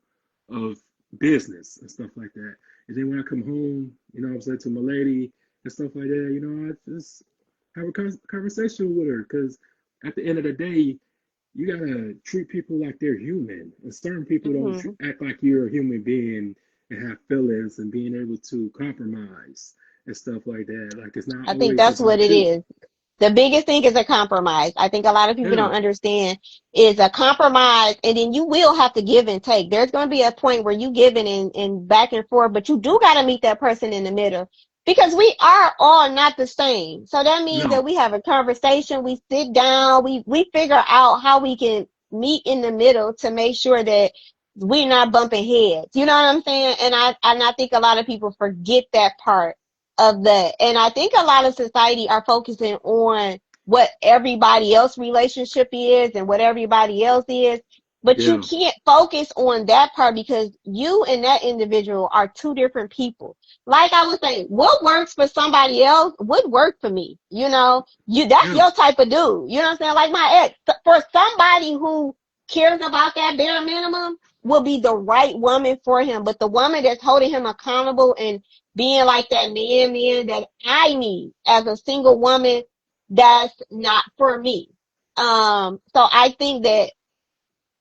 of business and stuff like that. And then when I come home, what I'm saying, to my lady and stuff like that, I just have a conversation with her because at the end of the day, you gotta treat people like they're human. And certain people don't Hmm. act like you're a human being and have feelings and being able to compromise and stuff like that. Like it's not I think always that's what about it you. is. The biggest thing is a compromise. I think a lot of people Yeah, don't understand is a compromise, and then you will have to give and take. There's going to be a point where you giving and back and forth, but you do got to meet that person in the middle because we are all not the same. So that means no, that we have a conversation, we sit down, we figure out how we can meet in the middle to make sure that we're not bumping heads. You know what I'm saying? And I think a lot of people forget that part of that. And I think a lot of society are focusing on what everybody else relationship is and what everybody else is. But you yeah, can't focus on that part because you and that individual are two different people. Like I was saying, what works for somebody else would work for me. That's yeah, your type of dude. You know what I'm saying? Like my ex, for somebody who cares about that bare minimum will be the right woman for him. But the woman that's holding him accountable and being like that man that I need as a single woman, that's not for me. So I think that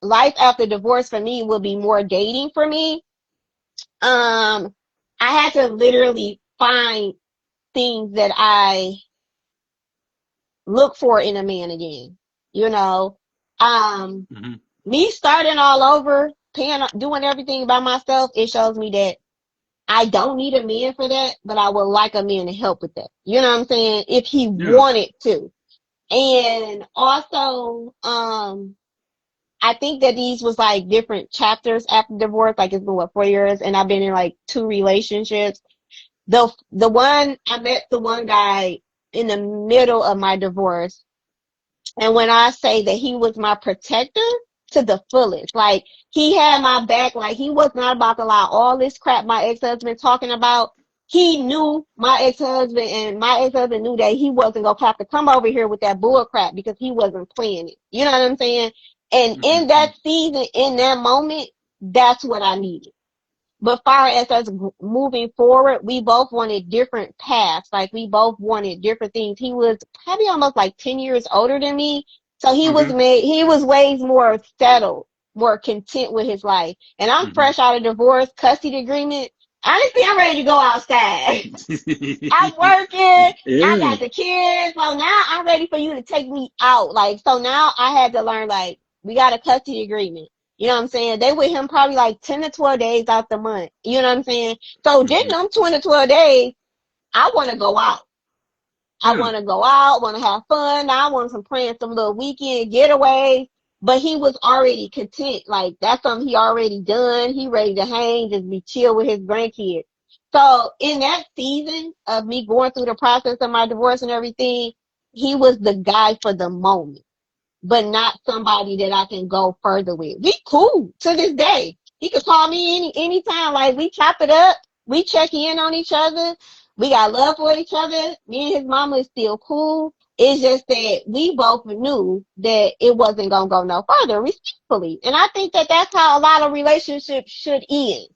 life after divorce for me will be more dating for me. Um, I had to literally find things that I look for in a man again. You know, um, hmm, me starting all over, doing everything by myself, it shows me that I don't need a man for that, but I would like a man to help with that. You know what I'm saying? If he yeah, wanted to. And also, I think that these was like different chapters after divorce. Like it's been what, 4 years, and I've been in like two relationships. The one I met the one guy in the middle of my divorce, and when I say that he was my protector to the fullest, like he had my back, like he was not about to allow all this crap my ex-husband talking about. He knew my ex-husband, and my ex-husband knew that he wasn't gonna have to come over here with that bull crap because he wasn't playing it. You know what I'm saying? And in hmm, that season, in that moment, that's what I needed. But far as us moving forward, we both wanted different paths. Like we both wanted different things. He was probably almost like 10 years older than me. So okay, he was way more settled, more content with his life. And I'm hmm, fresh out of divorce, custody agreement. Honestly, I'm ready to go outside. I'm working. I Yeah. got the kids. So now I'm ready for you to take me out. Like, so now I had to learn, like, we got a custody agreement. You know what I'm saying? They with him probably like 10 to 12 days out the month. You know what I'm saying? So then Hmm. them 20 to 12 days, I want to go out. I Yeah. want to go out, want to have fun. Now I want some plans, some little weekend getaways. But he was already content. Like that's something he already done. He ready to hang, just be chill with his grandkids. So in that season of me going through the process of my divorce and everything, he was the guy for the moment, but not somebody that I can go further with. We cool to this day. He could call me anytime. Like we chop it up. We check in on each other. We got love for each other. Me and his mama is still cool. It's just that we both knew that it wasn't gonna go no further, respectfully. And I think that that's how a lot of relationships should end.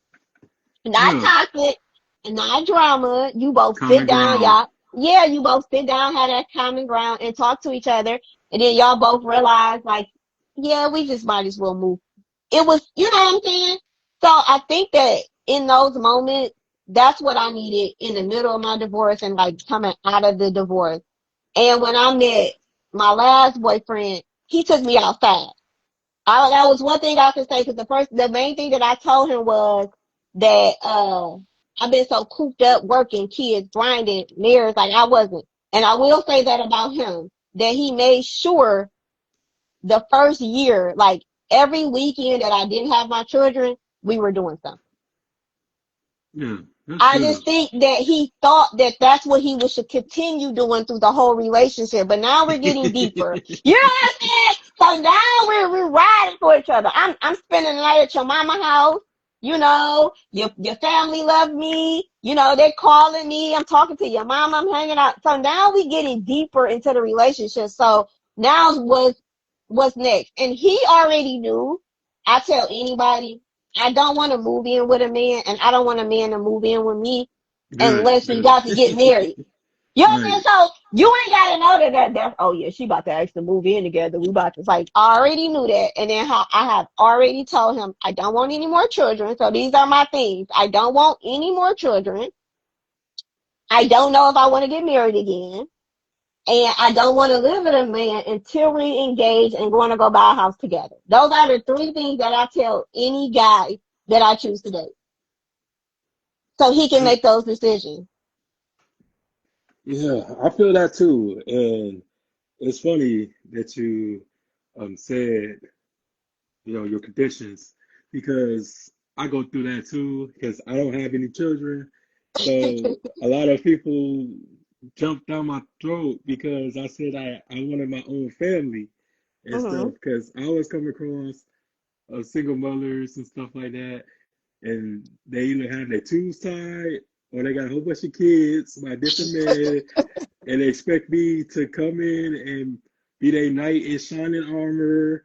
Not Yeah. toxic, not drama. You both sit Common down, ground. y'all. Yeah, you both sit down, have that common ground, and talk to each other. And then y'all both realize, like, yeah, we just might as well move. It was, you know what I'm saying? So I think that in those moments, that's what I needed in the middle of my divorce and like coming out of the divorce. And when I met my last boyfriend, he took me outside. That was one thing I could say because the main thing that I told him was that I've been so cooped up working, kids, grinding, mirrors, like I wasn't. And I will say that about him that he made sure the first year, like every weekend that I didn't have my children, we were doing something. Yeah. That's I good. just think that he thought that that's what he should continue doing through the whole relationship. But now we're getting deeper. You know what I'm saying? So now we're riding for each other. I'm spending the night at your mama house. You know, your family love me. You know, they're calling me. I'm talking to your mom. I'm hanging out. So now we getting deeper into the relationship. So now what's next? And he already knew. I tell anybody I don't want to move in with a man, and I don't want a man to move in with me Good. unless we Good. got to get married. You know what I'm Right. saying? So you ain't gotta know that oh yeah, she about to actually move in together. We about to like I already knew that. And then I have already told him I don't want any more children. So these are my things. I don't want any more children. I don't know if I want to get married again. And I don't want to live with a man until we engage and want to go buy a house together. Those are the three things that I tell any guy that I choose to date. So he can Uh, make those decisions. yeah, I feel that too. And it's funny that you said, your conditions because I go through that too because I don't have any children. So a lot of people jumped down my throat because I said I wanted my own family and Hmm. stuff because I always come across single mothers and stuff like that, and they either have their tubes tied or they got a whole bunch of kids by different men, and they expect me to come in and be their knight in shining armor,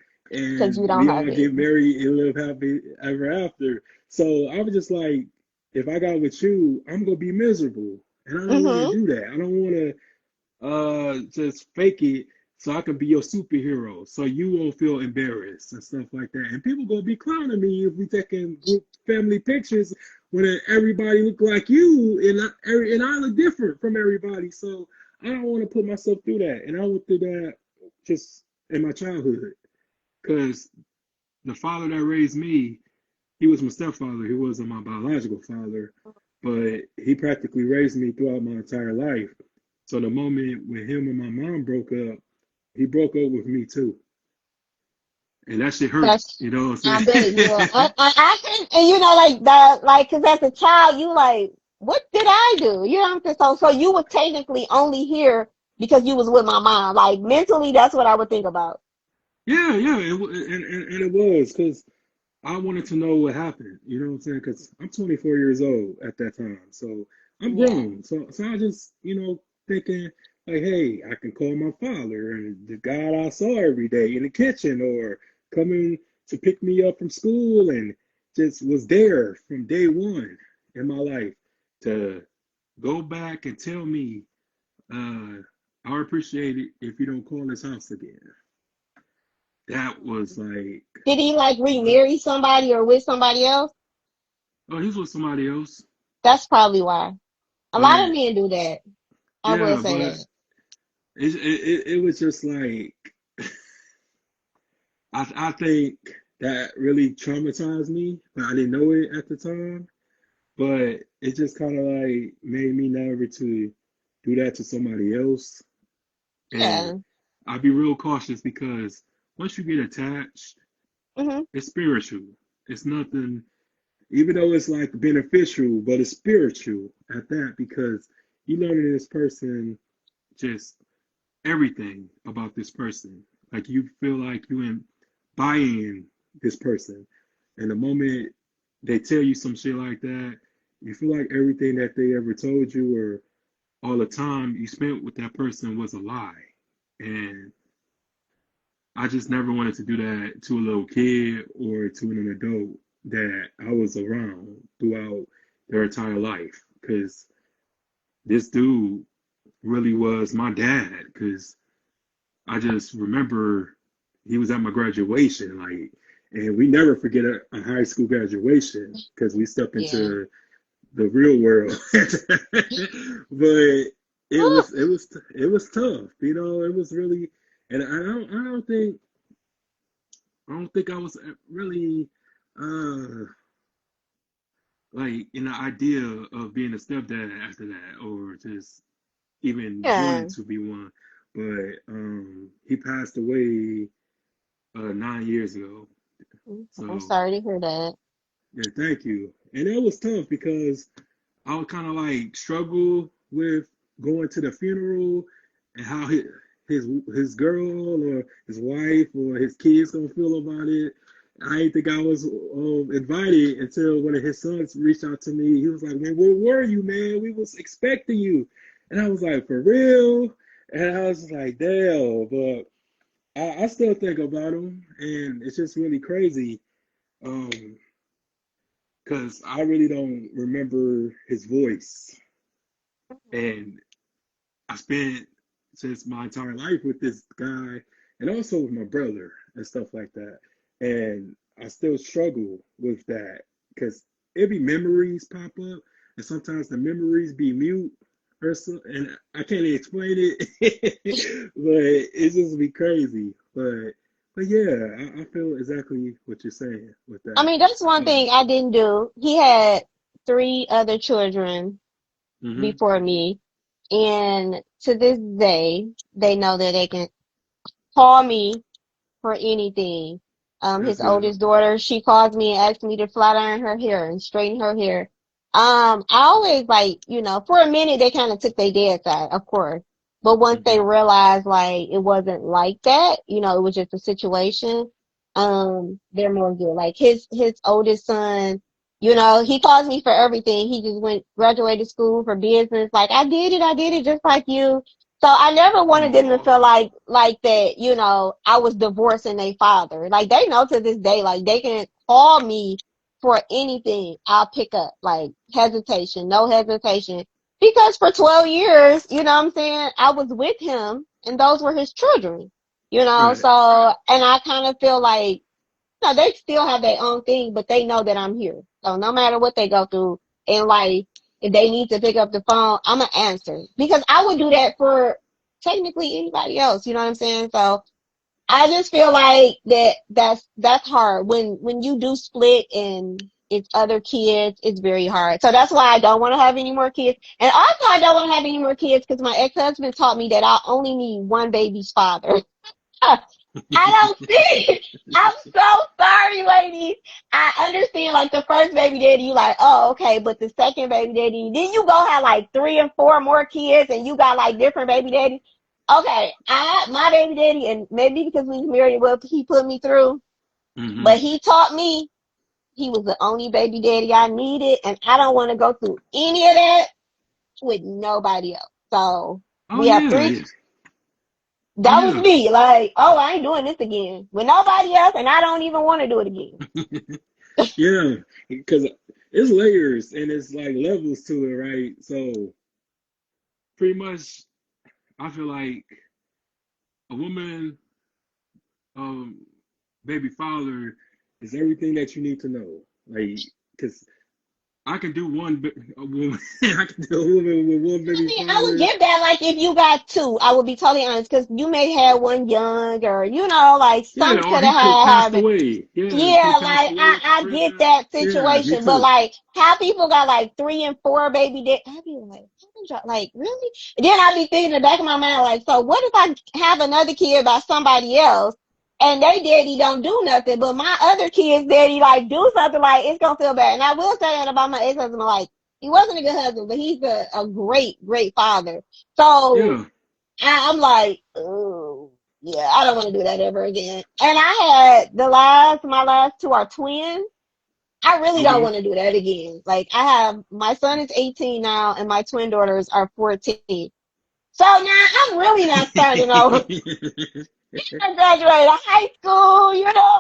Because you and don't we have all get any. married and live happy ever after. So I was just like, if I got with you, I'm gonna be miserable, and I don't want to Hmm. do that. I don't want to just fake it so I can be your superhero, so you won't feel embarrassed and stuff like that. And people gonna be clowning me if we taking group family pictures when everybody look like you and I look different from everybody. So I don't want to put myself through that, and I went through that just in my childhood because the father that raised me, he was my stepfather. He wasn't my biological father, but he practically raised me throughout my entire life. So the moment when him and my mom broke up, he broke up with me too. And that shit hurt, That's, you know what I'm I bet, yeah. saying? I can, and you know, like that, like, cause as a child, you like, what did I do? You know what I'm saying? So you were technically only here because you was with my mom. Like mentally, that's what I would think about. Yeah, yeah, and it was because I wanted to know what happened. You know what I'm saying? Because I'm 24 years old at that time, so I'm Yeah. grown. So I just, thinking like, hey, I can call my father and the guy I saw every day in the kitchen, or coming to pick me up from school, and just was there from day one in my life to go back and tell me, uh, I appreciate it if you don't call this house again. That was like, Did he like uh, remarry somebody or with somebody else? oh, he's with somebody else. That's probably why. A lot of But men do that. I will yeah, say but that. it was just like I think that really traumatized me, but I didn't know it at the time. But it just kind of like made me never to do that to somebody else. And Yeah. I'd be real cautious because once you get attached, Hmm. it's spiritual. It's nothing, even though it's like beneficial, but it's spiritual at that because you learn this person just everything about this person. Like you feel like you in buying this person. And the moment they tell you some shit like that, you feel like everything that they ever told you or all the time you spent with that person was a lie. And I just never wanted to do that to a little kid or to an adult that I was around throughout their entire life. Because this dude really was my dad. Because I just remember he was at my graduation, like, and we never forget a high school graduation because we stepped Yeah. into the real world. But Whew. it was tough, you know. It was really, and I don't think I was really uh like in the idea of being a stepdad after that, or just even wanting Yeah. to be one. But he passed away 9 years ago. I'm So sorry to hear that. yeah, thank you. And it was tough because I would kind of like struggle with going to the funeral and how his girl or his wife or his kids gonna feel about it. I didn't think I was invited until one of his sons reached out to me. He was like, "Man, where were you, man? We was expecting you." And I was like, "For real?" And I was like, "Damn!" But I still think about him, and it's just really crazy. Um, because I really don't remember his voice. And I spent since my entire life with this guy and also with my brother and stuff like that. And I still struggle with that because it be memories pop up and sometimes the memories be mute or so, and I can't explain it, but it just be crazy. But yeah, I feel exactly what you're saying with I that. mean, that's one Um, thing I didn't do. He had three other children hmm before me, and to this day, they know that they can call me for anything. that's His good. oldest daughter, she calls me and asks me to flat iron her hair and straighten her hair. I always like, for a minute they kind of took their dad's side, of course. But once they hmm realized like it wasn't like that, it was just a situation, they're more good. Like his oldest son, he calls me for everything. He just went graduated school for business. Like I did it just like you. So I never wanted them to Oh, feel like that, I was divorcing their father. Like they know to this day, like they can call me for anything. I'll pick up, like hesitation, no hesitation. Because for 12 years, you know what I'm saying, I was with him and those were his children, right. so, and I kind of feel like, they still have their own thing, but they know that I'm here. So no matter what they go through in life, if they need to pick up the phone, I'm gonna answer because I would do that for technically anybody else. You know what I'm saying? So I just feel like that's hard when you do split and it's other kids. It's very hard. So that's why I don't want to have any more kids. And also I don't want to have any more kids because my ex-husband taught me that I only need one baby's father. I don't see. I'm so sorry, ladies. I understand like the first baby daddy, you like, oh, okay, but the second baby daddy, then you go have like three and four more kids and you got like different baby daddies. Okay, my baby daddy, and maybe because we was married, what he put me through, hmm but he taught me he was the only baby daddy I needed, and I don't want to go through any of that with nobody else. So Oh we have three. yeah. Oh That was yeah. me. Like, oh, I ain't doing this again with nobody else, and I don't even want to do it again. Yeah, because it's layers and it's like levels to it, right? So pretty much, I feel like a woman, um, baby father is everything that you need to know. Like, because I can do a woman. I can do a woman with one I baby mean, I would father. give that like if you got two. I would be totally honest because you may have one young or like Yeah, some or could he have could have had passed have it. away. Yeah, he could Yeah, have passed like away I at the I same get time. that Yeah, me situation, but too. like how people got like three and four baby I be like, how did y'all like really? And then I be thinking in the back of my mind like, so what if I have another kid by somebody else and they daddy don't do nothing, but my other kid's daddy like do something like it's gonna feel bad. And I will say that about my ex husband, like he wasn't a good husband, but he's a great father. So Yeah. I'm like, oh, yeah, I don't want to do that ever again. And I had my last two are twins. I really don't Okay. want to do that again. Like I have, my son is 18 now and my twin daughters are 14. So now I'm really not starting over. I graduated high school,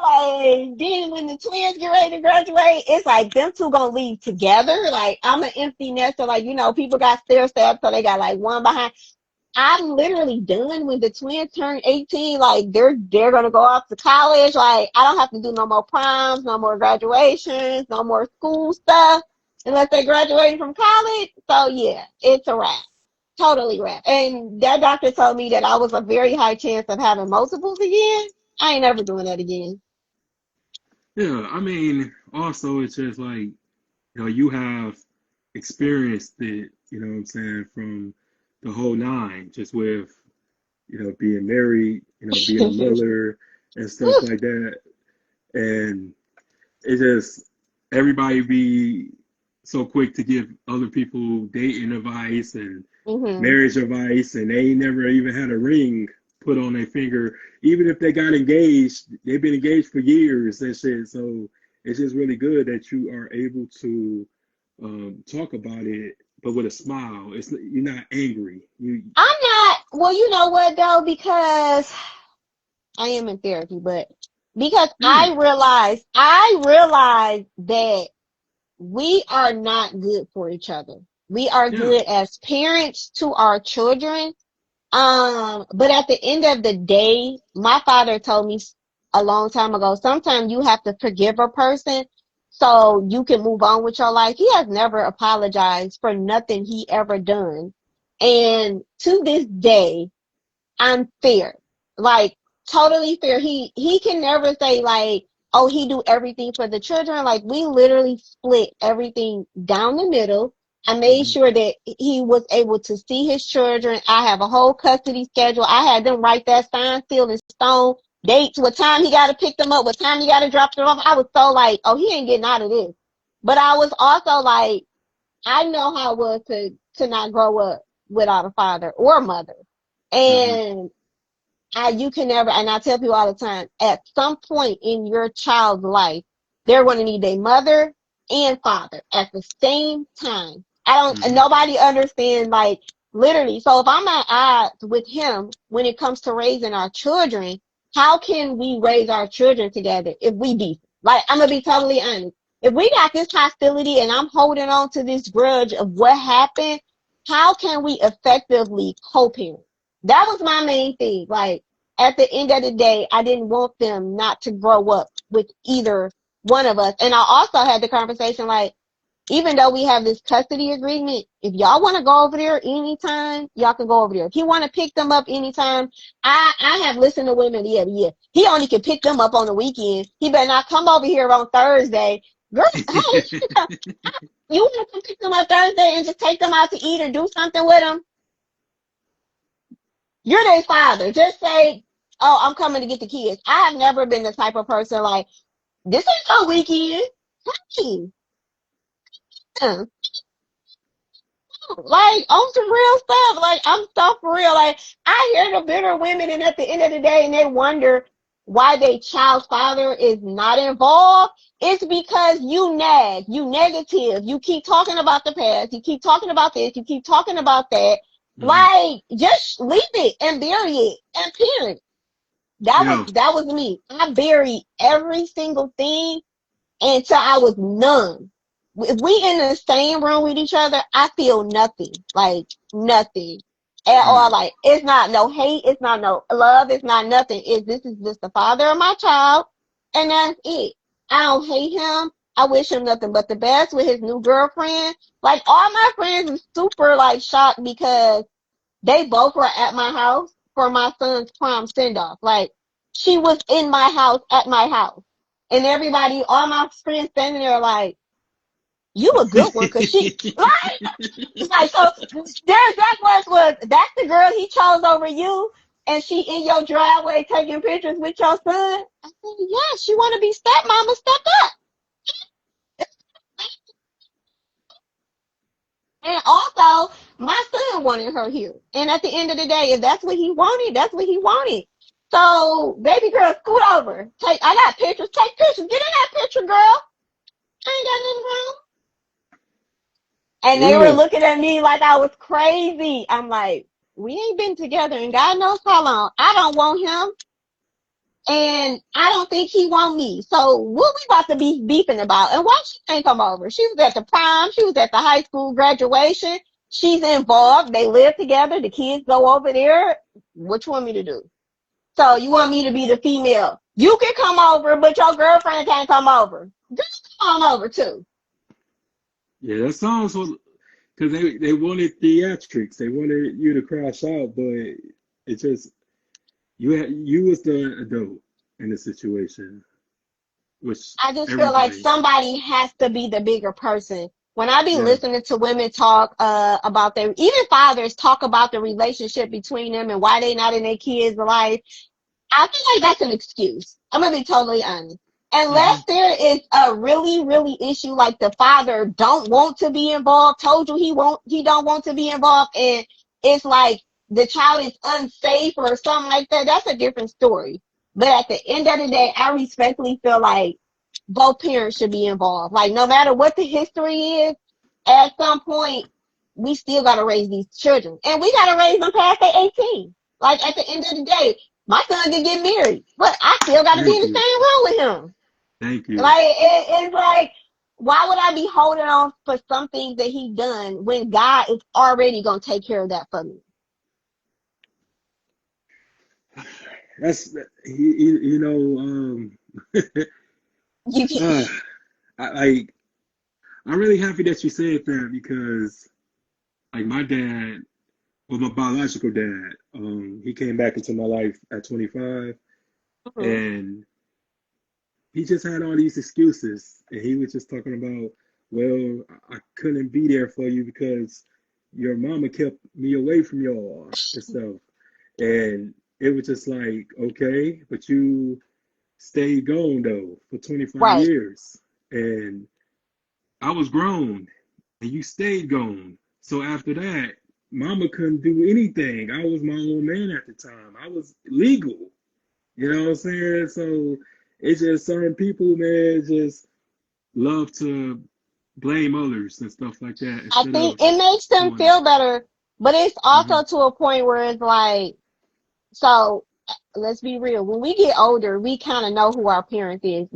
like then when the twins get ready to graduate, it's like them two gonna leave together. Like I'm an empty nester, like, people got stair steps, so they got like one behind. I'm literally done when the twins turn 18. Like they're gonna go off to college. Like I don't have to do no more proms, no more graduations, no more school stuff unless they graduated from college. So yeah, it's a wrap. Totally wrap. And that doctor told me that I was a very high chance of having multiples again. I ain't never doing that again. Yeah, I mean, also it's just like, you have experienced it, what I'm saying, from the whole nine, just with, being married, being a mother and stuff like that. And it just everybody be so quick to give other people dating advice and hmm marriage advice, and they ain't never even had a ring put on their finger. Even if they got engaged, they've been engaged for years and shit. So it's just really good that you are able to talk about it, but with a smile. You're not angry. You I'm not, well, you know what though, because I am in therapy, but because yeah, I realized that we are not good for each other. We are yeah, good as parents to our children. But at the end of the day, my father told me a long time ago, sometimes you have to forgive a person so you can move on with your life. He has never apologized for nothing he ever done. And to this day, I'm fair. Like totally fair. He can never say like, oh, he do everything for the children. Like we literally split everything down the middle. I made hmm sure that he was able to see his children. I have a whole custody schedule. I had them write that sign, seal in stone, dates, what time he got to pick them up, what time he got to drop them off. I was so like, oh, he ain't getting out of this. But I was also like, I know how it was to not grow up without a father or mother. hmm And you can never, and I tell people all the time, at some point in your child's life, they're going to need a mother and father at the same time. hmm Nobody understands, like, literally. So if I'm at odds with him when it comes to raising our children, how can we raise our children together if we beef? Like, I'm going to be totally honest. If we got this hostility and I'm holding on to this grudge of what happened, how can we effectively co-parent? That was my main thing. Like, at the end of the day, I didn't want them not to grow up with either one of us. And I also had the conversation like, even though we have this custody agreement, if y'all want to go over there anytime, y'all can go over there. If he want to pick them up anytime, I have listened to women, yeah. He only can pick them up on the weekend. He better not come over here on Thursday. Girl, hey, you want to come pick them up Thursday and just take them out to eat or do something with them? You're their father. Just say, "Oh, I'm coming to get the kids." I have never been the type of person like, "This ain't no weekend." Hey, yeah. Like on some real stuff. Like I'm so for real. Like I hear the bitter women, and at the end of the day, and they wonder why their child's father is not involved. It's because you nag, you negative, you keep talking about the past, you keep talking about this, you keep talking about that. hmm Like just leave it and bury it and parent. yeah, That was me. I buried every single thing until I was numb. If we in the same room with each other, I feel nothing, like nothing at all. right, Like it's not no hate, it's not no love, it's not nothing. This is just the father of my child, and that's it. I don't hate him. I wish him nothing but the best with his new girlfriend. Like all my friends are super like shocked because they both were at my house for my son's prom send off. Like she was in my house at my house. And everybody, all my friends standing there like, you a good one, cause she like so their exact words was, that's the girl he chose over you and she in your driveway taking pictures with your son. I said, yeah, she wanna be stepmama, step up. And also, my son wanted her here. And at the end of the day, if that's what he wanted, that's what he wanted. So, baby girl, scoot over. I got pictures. Take pictures. Get in that picture, girl. I ain't got nothing wrong. And they were Yeah, looking at me like I was crazy. I'm like, we ain't been together and God knows how long. I don't want him. And I don't think he want me. So what we about to be beefing about? And why she can't come over? She was at the prom. She was at the high school graduation. She's involved. They live together. The kids go over there. What you want me to do? So you want me to be the female? You can come over, but your girlfriend can't come over. Girl, come on over too. yeah, that sounds what because they wanted theatrics. They wanted you to crash out, but it just you was the adult in the situation, which I just feel like everybody. somebody has to be the bigger person. When I be Yeah. listening to women talk about their, even fathers talk about the relationship between them and why they not in their kids' life, I feel like that's an excuse. I'm gonna be totally honest. Hmm. Unless there is a really, really issue like the father don't want to be involved, told you he don't want to be involved, and it's like the child is unsafe or something like that, that's a different story. But at the end of the day, I respectfully feel like both parents should be involved. Like no matter what the history is, at some point we still gotta raise these children. And we gotta raise them past they 18. Like at the end of the day, my son can get married, but I still got to be in Thank the you. same room with him. Thank you. Like it's like, why would I be holding on for something that he done when God is already gonna take care of that for me? That's you know You can, uh, I I'm really happy that you said that because like my dad, well my biological dad, he came back into my life at 25 Mhm. and he just had all these excuses and he was just talking about, well, I couldn't be there for you because your mama kept me away from y'all and stuff. And it was just like, okay, but you stayed gone though for 25 right. years. And I was grown and you stayed gone. So after that, mama couldn't do anything. I was my own man at the time. I was legal. You know what I'm saying? So it's just certain people, man, just love to blame others and stuff like that I instead think of it makes them doing it. feel better, but it's Hmm. also to a point where it's like, so let's be real. When we get older, we kind of know who our parent is.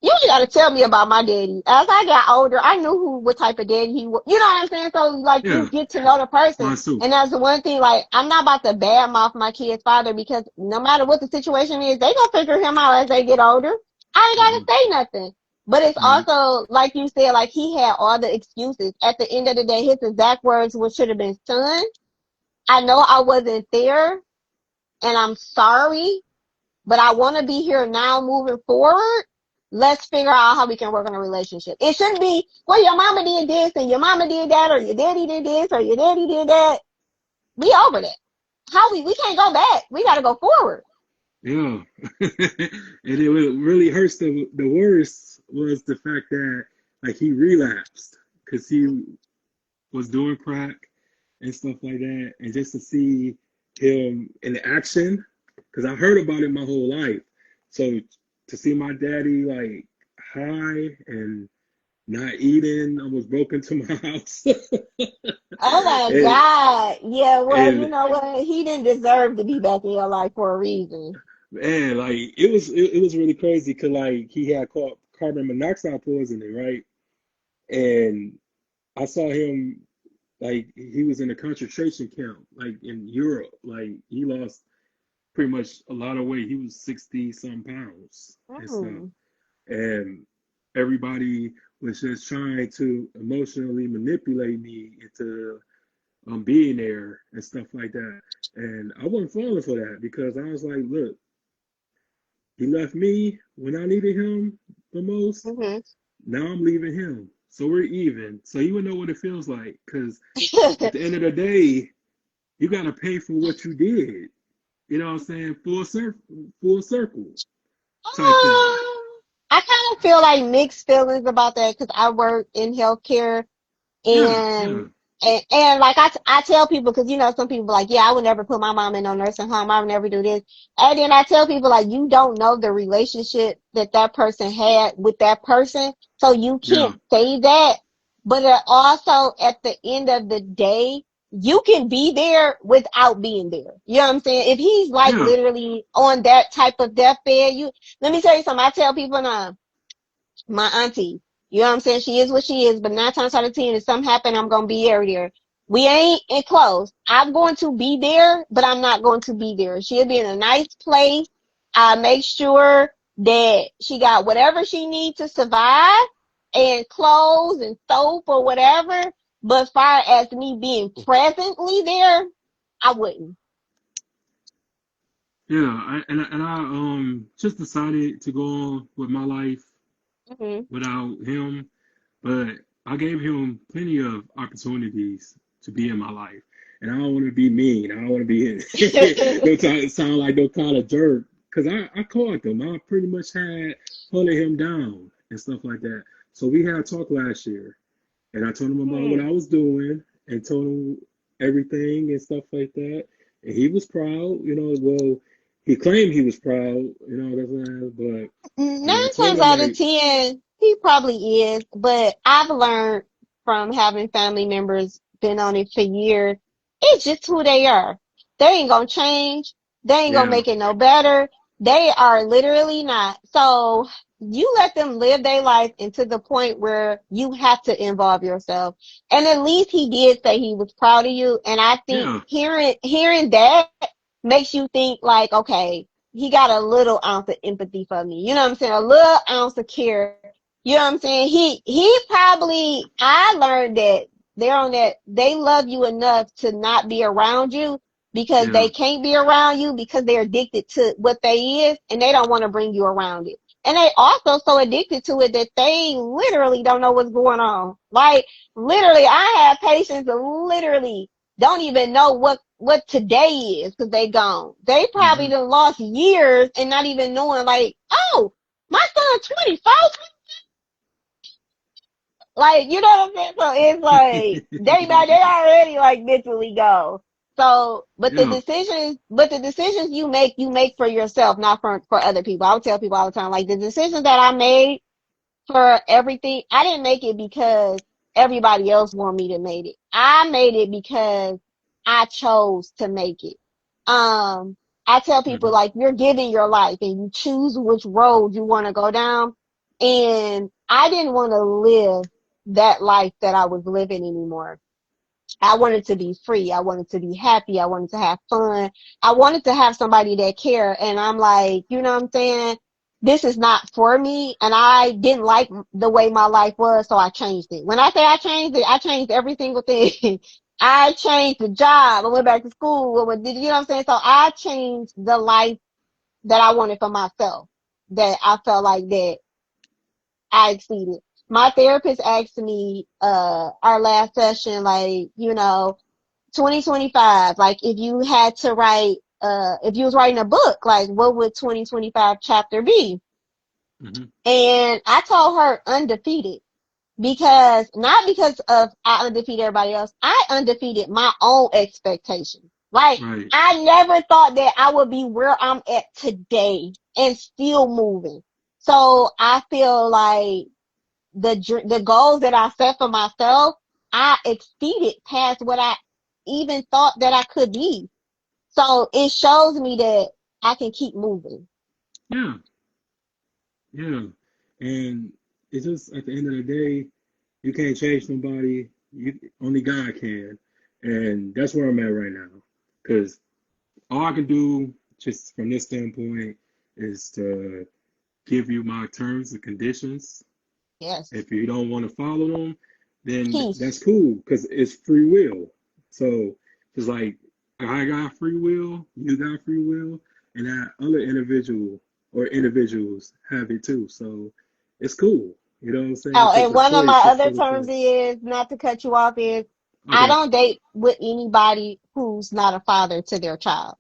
You ain't got to tell me about my daddy. As I got older, I knew what type of daddy he was. You know what I'm saying? So like you Yeah, get to know the person. mine too. And that's the one thing, like, I'm not about to badmouth my kid's father because no matter what the situation is, they gonna figure him out as they get older. I ain't Hmm. gotta say nothing. But it's Right. also, like you said, like he had all the excuses. At the end of the day, his exact words, which should have been, son, I know I wasn't there and I'm sorry, but I want to be here now moving forward. Let's figure out how we can work on a relationship. It shouldn't be, well, your mama did this and your mama did that, or your daddy did this or your daddy did that. We over that. We can't go back. We got to go forward. Yeah. And it really hurts the worst was the fact that like he relapsed because he was doing crack and stuff like that. And just to see him in action, because I heard about it my whole life. So to see my daddy like high and not eating, almost broke into my house. Oh my and, God. Yeah, well, you and know what? He didn't deserve to be back in your life for a reason. man, like it was really crazy because like he had caught carbon monoxide poisoning, right? And I saw him like he was in a concentration camp, like in Europe. Like he lost pretty much a lot of weight. He was 60 some pounds and stuff. Mm. And everybody was just trying to emotionally manipulate me into being there and stuff like that. And I wasn't falling for that because I was like, look, he left me when I needed him the most. Hmm. Now I'm leaving him. So we're even. So you would know what it feels like. Because at the end of the day, you got to pay for what you did. You know what I'm saying? Full circle type thing. I kind of feel like mixed feelings about that because I work in healthcare. Yeah, yeah, And like I tell people, because some people like, yeah, I would never put my mom in no nursing home. I would never do this. And then I tell people like, you don't know the relationship that that person had with that person, so you yeah, can't say that. But also at the end of the day, you can be there without being there. You know what I'm saying? If he's like yeah, literally on that type of deathbed, let me tell you something. I tell people now, my auntie. You know what I'm saying? She is what she is, but 9 times out of 10, if something happen, I'm gonna be there. We ain't in close. I'm going to be there, but I'm not going to be there. She'll be in a nice place. I make sure that she got whatever she needs to survive and clothes and soap or whatever. But as far as me being presently there, I wouldn't. yeah. And I just decided to go on with my life Hmm. without him. But I gave him plenty of opportunities to be in my life. And I don't want to be mean. I don't want to be don't sound like no kind of jerk. Because I called him. I pretty much had hunted him down and stuff like that. So we had a talk last year. And I told him about what Hmm. I was doing and told him everything and stuff like that. And he was proud, well, he claimed he was proud, that's but I Nine told times him out of like, 10, he probably is, but I've learned from having family members been on it for years, it's just who they are. They ain't gonna change. They ain't gonna yeah, make it no better. They are literally not. So you let them live their life and to the point where you have to involve yourself. And at least he did say he was proud of you. And I think yeah, hearing that makes you think like, okay, he got a little ounce of empathy for me. You know what I'm saying? A little ounce of care. You know what I'm saying? He probably, I learned that they love you enough to not be around you because yeah. they can't be around you because they're addicted to what they is and they don't want to bring you around it. And they also so addicted to it that they literally don't know what's going on. Like literally, I have patients that literally don't even know what today is because they gone. They probably Hmm. done lost years and not even knowing like, oh, my son's 24. Like, you know what I'm saying? So it's like they already like mentally go. So, Yeah, but the decisions you make for yourself, not for other people. I would tell people all the time, like the decisions that I made for everything. I didn't make it because everybody else wanted me to make it. I made it because I chose to make it. Um, I tell people hmm, like you're given your life and you choose which road you want to go down. And I didn't want to live that life that I was living anymore. I wanted to be free. I wanted to be happy. I wanted to have fun. I wanted to have somebody that care. And I'm like, you know what I'm saying? This is not for me. And I didn't like the way my life was. So I changed it. When I say I changed it, I changed every single thing. I changed the job. I went back to school. You know what I'm saying? So I changed the life that I wanted for myself that I felt like that I exceeded. My therapist asked me, our last session, like, 2025, like if you had to write, if you was writing a book, like what would 2025 chapter be? hmm, And I told her undefeated because not because of I undefeated everybody else. I undefeated my own expectations. Like right. I never thought that I would be where I'm at today and still moving. So I feel like the goals that I set for myself, I exceeded past what I even thought that I could be. So it shows me that I can keep moving. Yeah, yeah. And it's just at the end of the day, you can't change nobody. Only God can. And that's where I'm at right now. Because all I can do, just from this standpoint, is to give you my terms and conditions. Yes. If you don't want to follow them, then that's Peace. cool because it's free will. So it's like I got free will, you got free will, and that other individual or individuals have it too. So it's cool. You know what I'm saying? Oh, Because and the one of my choice is other still a terms choice. is, not to cut you off, is I Okay. don't date with anybody who's not a father to their child.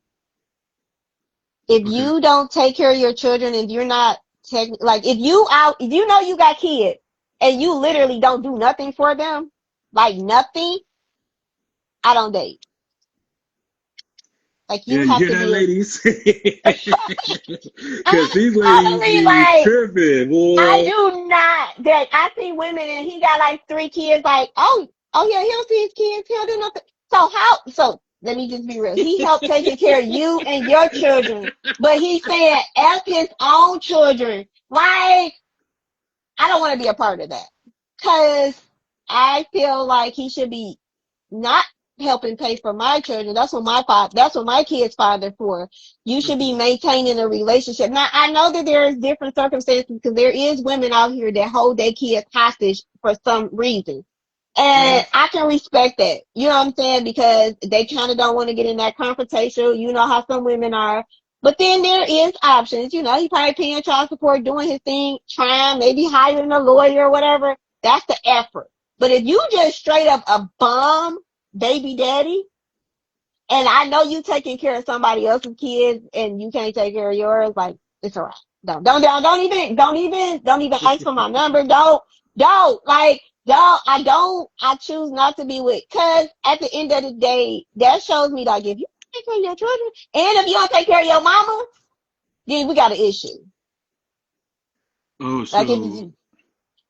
If Okay. you don't take care of your children, if you're not like, if you out, if you know you got kids and you literally don't do nothing for them, like nothing, I don't date. Like Yeah, you you have hear to that, be ladies? a, Because these ladies honestly, be like, tripping, I boy. do not. That I see women and he got like three kids. Like, oh yeah, he don't see his kids. He don't do nothing. So how? So let me just be real. He helped taking care of you and your children, but he said f his own children. Like, I don't want to be a part of that because I feel like he should be not helping pay for my children. That's what my father, that's what my kids' father for. You should be Mhm, maintaining a relationship. Now, I know that there is different circumstances because there is women out here that hold their kids hostage for some reason. mhm, And I can respect that. You know what I'm saying? Because they kind of don't want to get in that confrontation. You know how some women are. But then there is options. You know, he probably paying child support, doing his thing, trying, maybe hiring a lawyer or whatever. That's the effort. But if you just straight up a bum baby daddy, and I know you taking care of somebody else's kids and you can't take care of yours, like, it's all right. Don't even ask for my number. I choose not to be with, cause at the end of the day, that shows me like if you take care of your children and if you don't take care of your mama, then we got an issue. Oh, Like if so, you,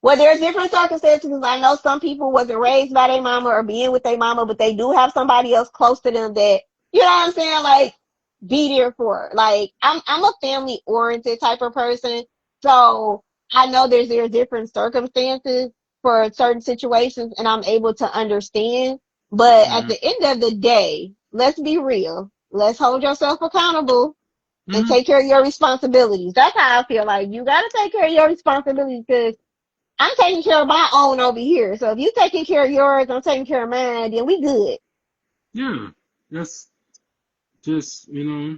well, there's different circumstances. I know some people wasn't raised by their mama or being with their mama, but they do have somebody else close to them that, you know what I'm saying? Like, be there for her. Like, I'm a family oriented type of person. So I know there's different circumstances for certain situations and I'm able to understand. But at mhm, the end of the day, let's be real. Let's hold yourself accountable and mhm. take care of your responsibilities. That's how I feel like you got to take care of your responsibilities because I'm taking care of my own over here. So if you taking care of yours, I'm taking care of mine, then we good. Yeah, that's just, well,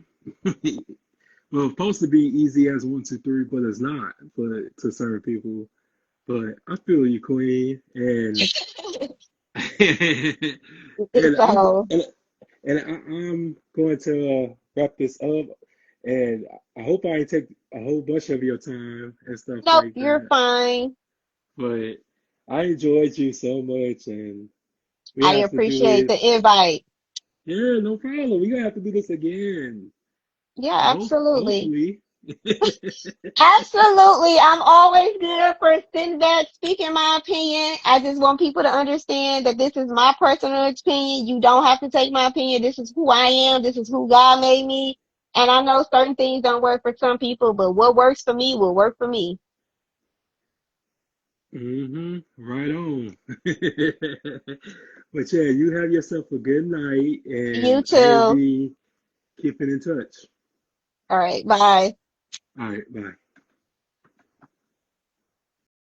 it's supposed to be easy as one, two, three, but it's not for to certain people. But I feel you, Queen, and and I'm So, and, I'm going to wrap this up, and I hope I ain't take a whole bunch of your time and stuff nope, like you're that. fine. But I enjoyed you so much, and we I have to do appreciate this. the invite. Yeah, no problem. We gonna have to do this again. Yeah, absolutely. Hopefully. Absolutely. I'm always good for sitting back, speaking my opinion. I just want people to understand that this is my personal opinion. You don't have to take my opinion. This is who I am. This is who God made me. And I know certain things don't work for some people, but what works for me will work for me. Right on. But yeah, you have yourself a good night, You and I will too. be keeping in touch. All right. Bye. All right, bye.